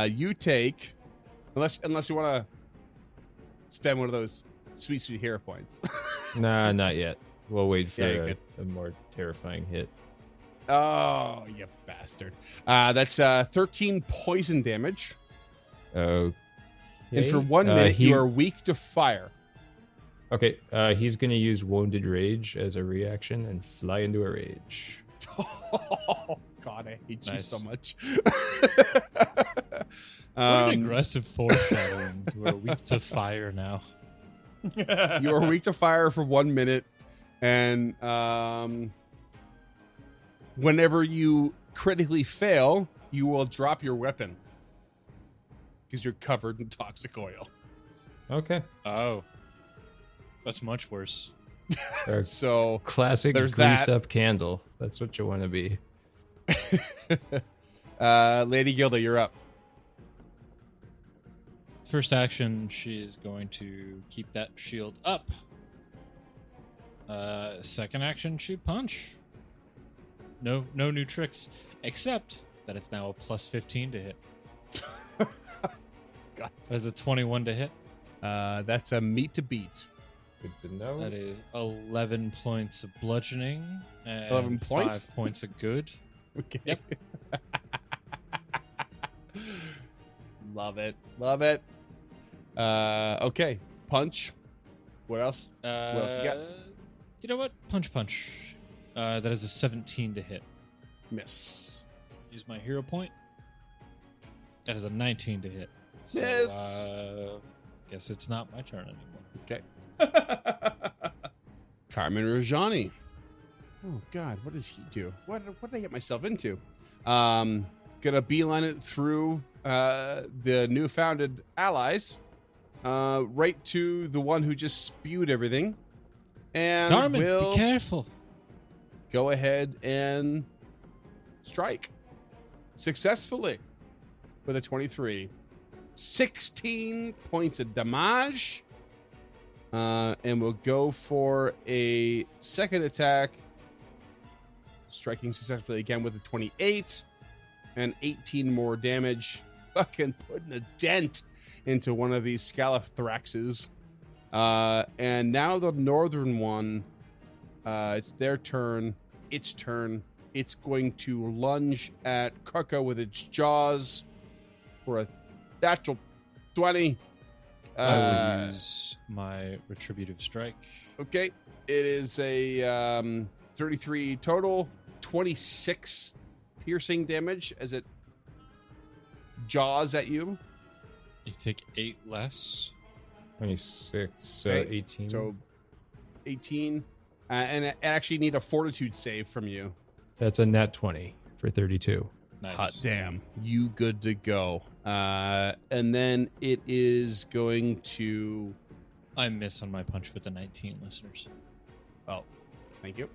D: You take, unless you want to spend one of those sweet hero points.
E: Nah, not yet. We'll wait for
D: Yeah,
E: a more terrifying hit.
D: Oh, you bastard! That's 13 poison damage,
E: Okay.
D: and for 1 minute you are weak to fire.
E: Okay, he's gonna use Wounded Rage as a reaction and fly into a rage.
D: Oh God, I hate you
C: Nice.
D: so much.
C: What an aggressive foreshadowing. We're weak to fire now.
D: You are weak to fire for 1 minute, and whenever you critically fail, you will drop your weapon because you're covered in toxic oil.
E: Okay.
C: Oh, that's much worse.
D: So
E: Classic
D: there's
E: greased
D: that.
E: up candle. That's what you want to be.
D: Lady Gilda, you're up.
C: First action, she is going to keep that shield up. Second action, she punch. No new tricks, except that it's now a plus 15 to hit.
D: God.
C: That's a 21 to hit.
D: That's a meat to beat.
E: Good to know.
C: That is 11 points of bludgeoning and
D: 11 points?
C: 5 points of good.
D: Okay.
C: Yep.
D: Love it. Love it. Okay. Punch. What else? What else you got?
C: You know what? Punch. That is a 17 to hit.
D: Miss.
C: Use my hero point. That is a 19 to hit. So,
D: Miss.
C: Guess it's not my turn anymore.
D: Okay. Carmen Rajani. Oh God, what does he do? What did I get myself into? Gonna beeline it through the new founded allies, right to the one who just spewed everything, and
C: Carmen,
D: will
C: be careful.
D: go ahead and strike successfully with a 23. 16 points of damage. And we'll go for a second attack, striking successfully again with a 28 and 18 more damage. Fucking putting a dent into one of these Scalathraxes. And now the northern one, it's their turn. Its turn. It's going to lunge at Kruka with its jaws for a natural 20.
C: I will use my retributive strike.
D: Okay, it is a 33 total, 26 piercing damage as it jaws at you.
C: You take 8 less.
E: 26, so
D: Okay,
E: 18.
D: So 18, and I actually need a fortitude save from you.
E: That's a nat 20 for 32.
C: Nice.
D: Hot damn, you good to go. And then it is going to.
C: I miss on my punch with the 19, listeners.
D: Oh, thank you.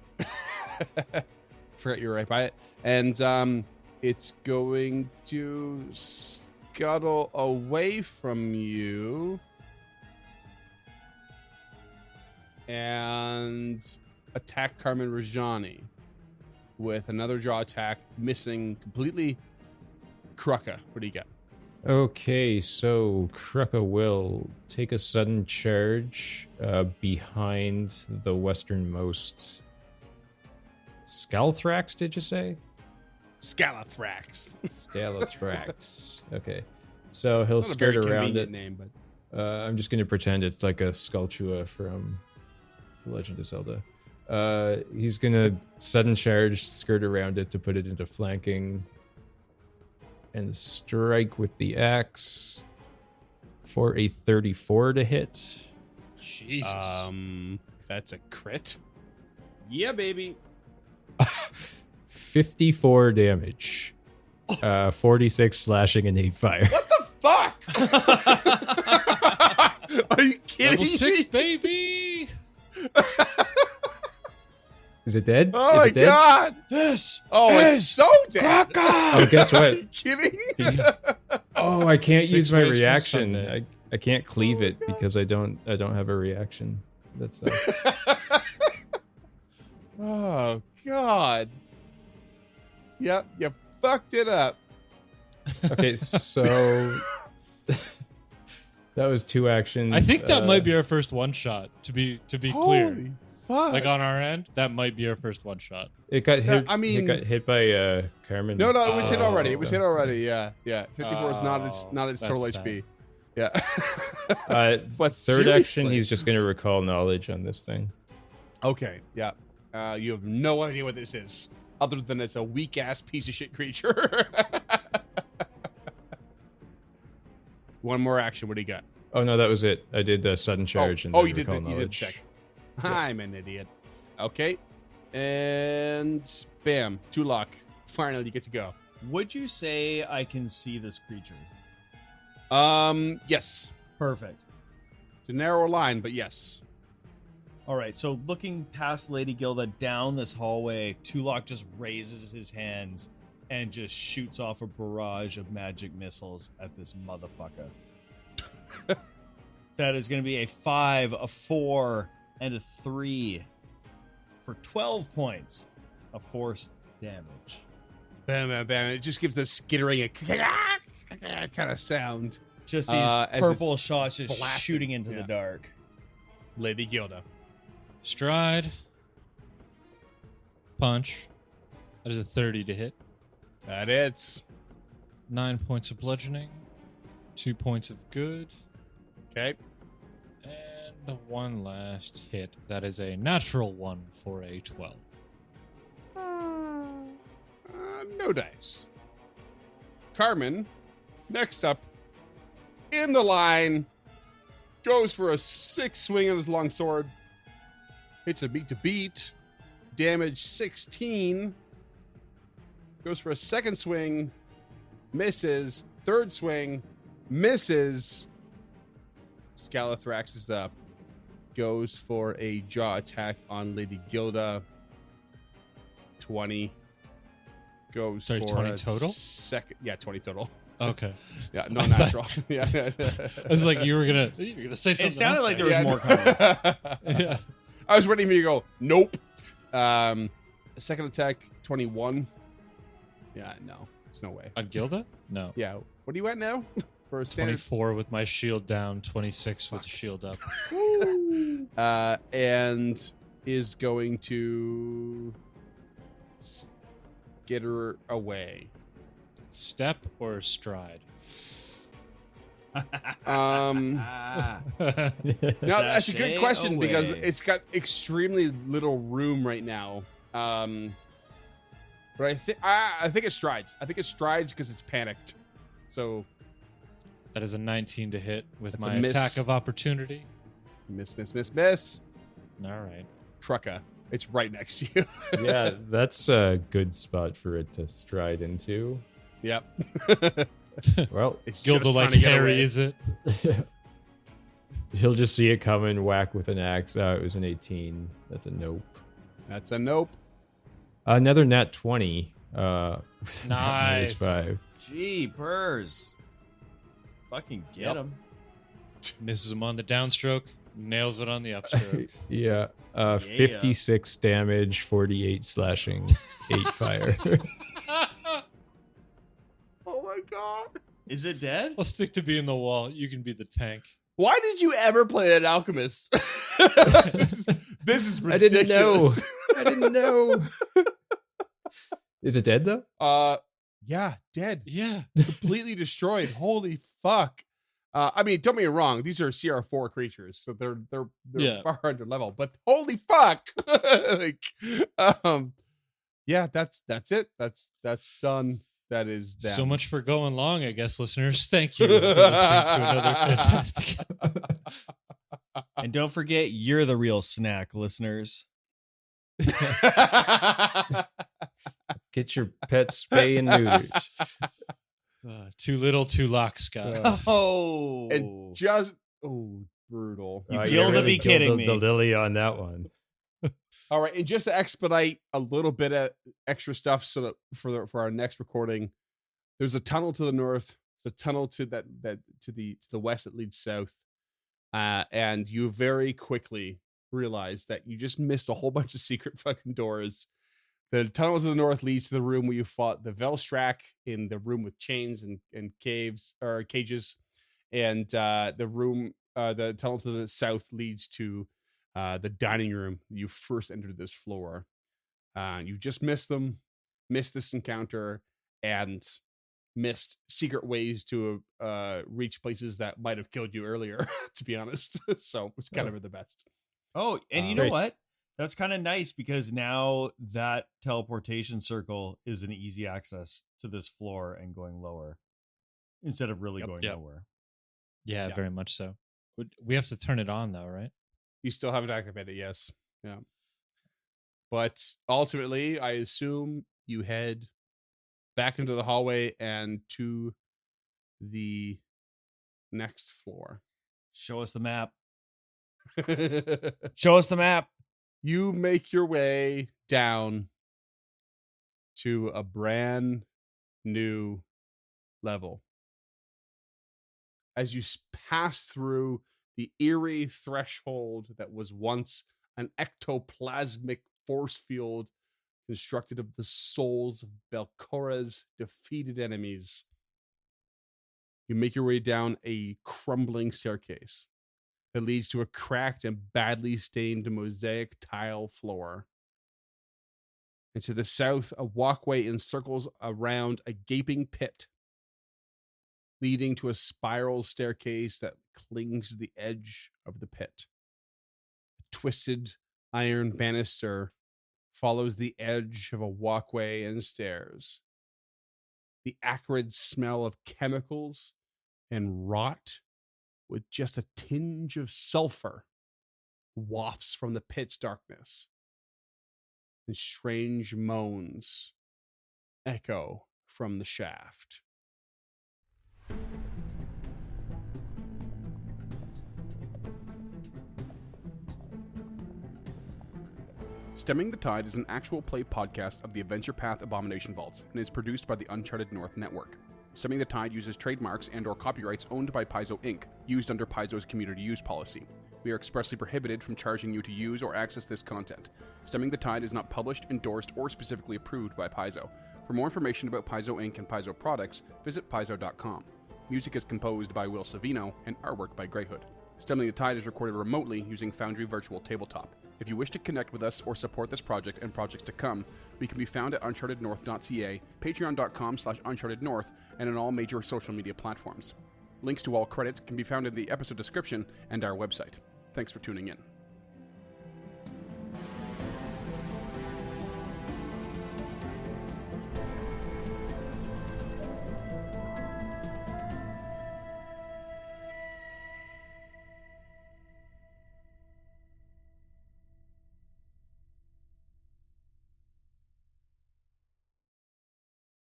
D: Forgot you were right by it. And it's going to scuttle away from you and attack Carmen Rajani with another jaw attack, missing completely. Kruka, what do you got?
E: Okay, so Kruka will take a sudden charge behind the westernmost Scalathrax, did you say?
D: Scalathrax.
E: Scalathrax. Okay. So he'll
D: Not a
E: skirt
D: very
E: around
D: convenient
E: it.
D: name, but
E: I'm just going to pretend it's like a Skulltula from The Legend of Zelda. He's going to sudden charge, skirt around it to put it into flanking, and strike with the axe for a 34 to hit.
C: Jesus.
D: That's a crit.
B: Yeah, baby.
E: 54 damage. 46 slashing and 8 fire.
D: What the fuck? Are you kidding
C: Level 6,
D: me?
C: baby!
E: Is it dead?
D: Oh
E: Is
D: my
E: it dead?
D: god!
B: This
D: It's so dead.
E: Oh, guess
D: Are
E: what?
D: you kidding?
E: Oh, I can't
C: 6
E: use my
C: ways from
E: reaction.
C: Sunday.
E: I can't cleave it because I don't have a reaction. That's
D: Oh god. Yep, you fucked it up.
E: okay. So that was 2 actions.
C: I think that might be our first one shot. To be clear,
D: Holy fuck!
C: like on our end, that might be our first one shot.
E: It got hit.
D: I mean-
E: it got hit by Carmen.
D: No, it was hit already. It was
E: okay.
D: hit already. Yeah. 54 is not its
C: Oh,
D: total
C: that's
D: HP. Yeah.
E: Third
D: But
E: action,
D: seriously?
E: he's just going to recall knowledge on this thing.
D: Okay. Yeah. You have no idea what this is, other than it's a weak ass piece of shit creature. One more action. What do you got?
E: Oh no, that was it. I did a sudden charge and
D: oh,
E: then
D: you did.
E: recall
D: You did
E: knowledge.
D: check. I'm an idiot. Okay. And bam, 2 luck. Finally, you get to go.
B: Would you say I can see this creature?
D: Yes.
B: Perfect.
D: It's a narrow line, but yes.
B: All right, so looking past Lady Gilda down this hallway, Tulok just raises his hands and just shoots off a barrage of magic missiles at this motherfucker. That is going to be a 5, a 4, and a 3 for 12 points of force damage.
D: Bam, bam, bam. It just gives the skittering kind of sound.
B: Just these
D: as
B: purple
D: it's
B: shots just
D: blasting.
B: shooting into the
D: Yeah.
B: dark.
D: Lady Gilda.
C: Stride. Punch. That is a 30 to hit.
D: That it's
C: 9 points of bludgeoning. 2 points of good.
D: okay.
C: And one last hit. That is a natural one for a 12.
D: No dice. Carmen, next up in the line, goes for a 6 swing of his long sword. Hits a beat to beat. Damage 16. Goes for a second swing. Misses. Third swing. Misses. Scalathrax is up. Goes for a jaw attack on Lady Gilda. 20. Goes
C: Sorry,
D: for
C: 20
D: a
C: total?
D: Second, yeah, 20 total.
C: Okay.
D: Yeah, no natural. Yeah.
C: I was like, you were gonna say something.
B: It sounded
C: else
B: like
C: there.
B: there was more coming.
C: Yeah.
D: I was waiting for you to go, nope. Second attack, 21. Yeah, no. There's no way.
C: On Gilda? No.
D: Yeah. What are you at now? For a standard.
C: 24 with my shield down, 26 with the shield up.
D: And is going to get her away.
C: Step or stride?
B: Ah.
D: No, that's a good
B: Sashay
D: question because
B: away.
D: it's got extremely little room right now. But I think it strides. I think it strides because it's panicked. So
C: That is a 19 to hit with
D: That's a
C: my
D: miss.
C: attack of opportunity.
D: miss.
C: All right.
D: Krucka, it's right next to you.
E: Yeah, that's a good spot for it to stride into.
D: Yep.
E: Well,
D: It's
C: Gilda
D: just
C: like
D: trying to get away.
C: carries it.
E: he'll just see it coming, whack with an axe. It was an 18. That's a nope.
D: That's a nope.
E: Another nat 20. With a nat
C: Nice.
E: -5.
B: Jeepers. Fucking get
D: Yep.
B: him.
C: Misses him on the downstroke. Nails it on the upstroke.
E: Yeah. 56 damage, 48 slashing, 8 fire.
D: Oh my god.
B: Is it dead?
C: I'll stick to being the wall. You can be the tank.
D: Why did you ever play an alchemist? this is ridiculous.
E: I didn't know. I didn't know. Is it dead though?
D: Yeah, dead.
C: Yeah.
D: Completely destroyed. Holy fuck. I mean, don't get me wrong, these are CR4 creatures, so they're
C: Yeah.
D: far under level, but holy fuck. Like, yeah, that's it. That's done. That is that.
C: So much for going long, I guess, listeners. Thank you for listening to another fantastic.
B: And don't forget, you're the real snack, listeners.
E: Get your pet spay and neutered.
C: Too little, too lock, Scott.
B: Oh.
D: And just brutal.
B: You
E: Oh,
B: Gilda be
E: killed
B: kidding
E: the,
B: me.
E: the lily on that one.
D: All right, and just to expedite a little bit of extra stuff, so that for our next recording, there's a tunnel to the north, there's a tunnel to the west that leads south, and you very quickly realize that you just missed a whole bunch of secret fucking doors. The tunnel to the north leads to the room where you fought the Velstrak in the room with chains and caves or cages, and the tunnel to the south leads to the dining room. You first entered this floor. You just missed this encounter, and missed secret ways to reach places that might have killed you earlier, to be honest. So it's kind of the best.
B: Oh, and you know
E: Great.
B: what? That's kind of nice because now that teleportation circle is an easy access to this floor and going lower instead of really going
C: Yep.
B: nowhere.
C: Yeah,
D: Yeah.
C: very much so. We have to turn it on, though, right?
D: You still haven't activated, yes. Yeah. But ultimately, I assume you head back into the hallway and to the next floor.
B: Show us the map. Show us the map.
D: You make your way down to a brand new level. As you pass through the eerie threshold that was once an ectoplasmic force field constructed of the souls of Belcora's defeated enemies, you make your way down a crumbling staircase that leads to a cracked and badly stained mosaic tile floor. And to the south, a walkway encircles around a gaping pit, leading to a spiral staircase that clings to the edge of the pit. A twisted iron banister follows the edge of a walkway and stairs. The acrid smell of chemicals and rot, with just a tinge of sulfur, wafts from the pit's darkness, and strange moans echo from the shaft. Stemming the Tide is an actual play podcast of the Adventure Path Abomination Vaults and is produced by the Uncharted North Network. Stemming the Tide uses trademarks and/or copyrights owned by Paizo Inc., used under Paizo's community use policy. We are expressly prohibited from charging you to use or access this content. Stemming the Tide is not published, endorsed, or specifically approved by Paizo. For more information about Paizo Inc. and Paizo products, visit paizo.com. Music is composed by Will Savino and artwork by Greyhood. Stemming the Tide is recorded remotely using Foundry Virtual Tabletop. If you wish to connect with us or support this project and projects to come, we can be found at unchartednorth.ca, patreon.com/unchartednorth, and on all major social media platforms. Links to all credits can be found in the episode description and our website. Thanks for tuning in.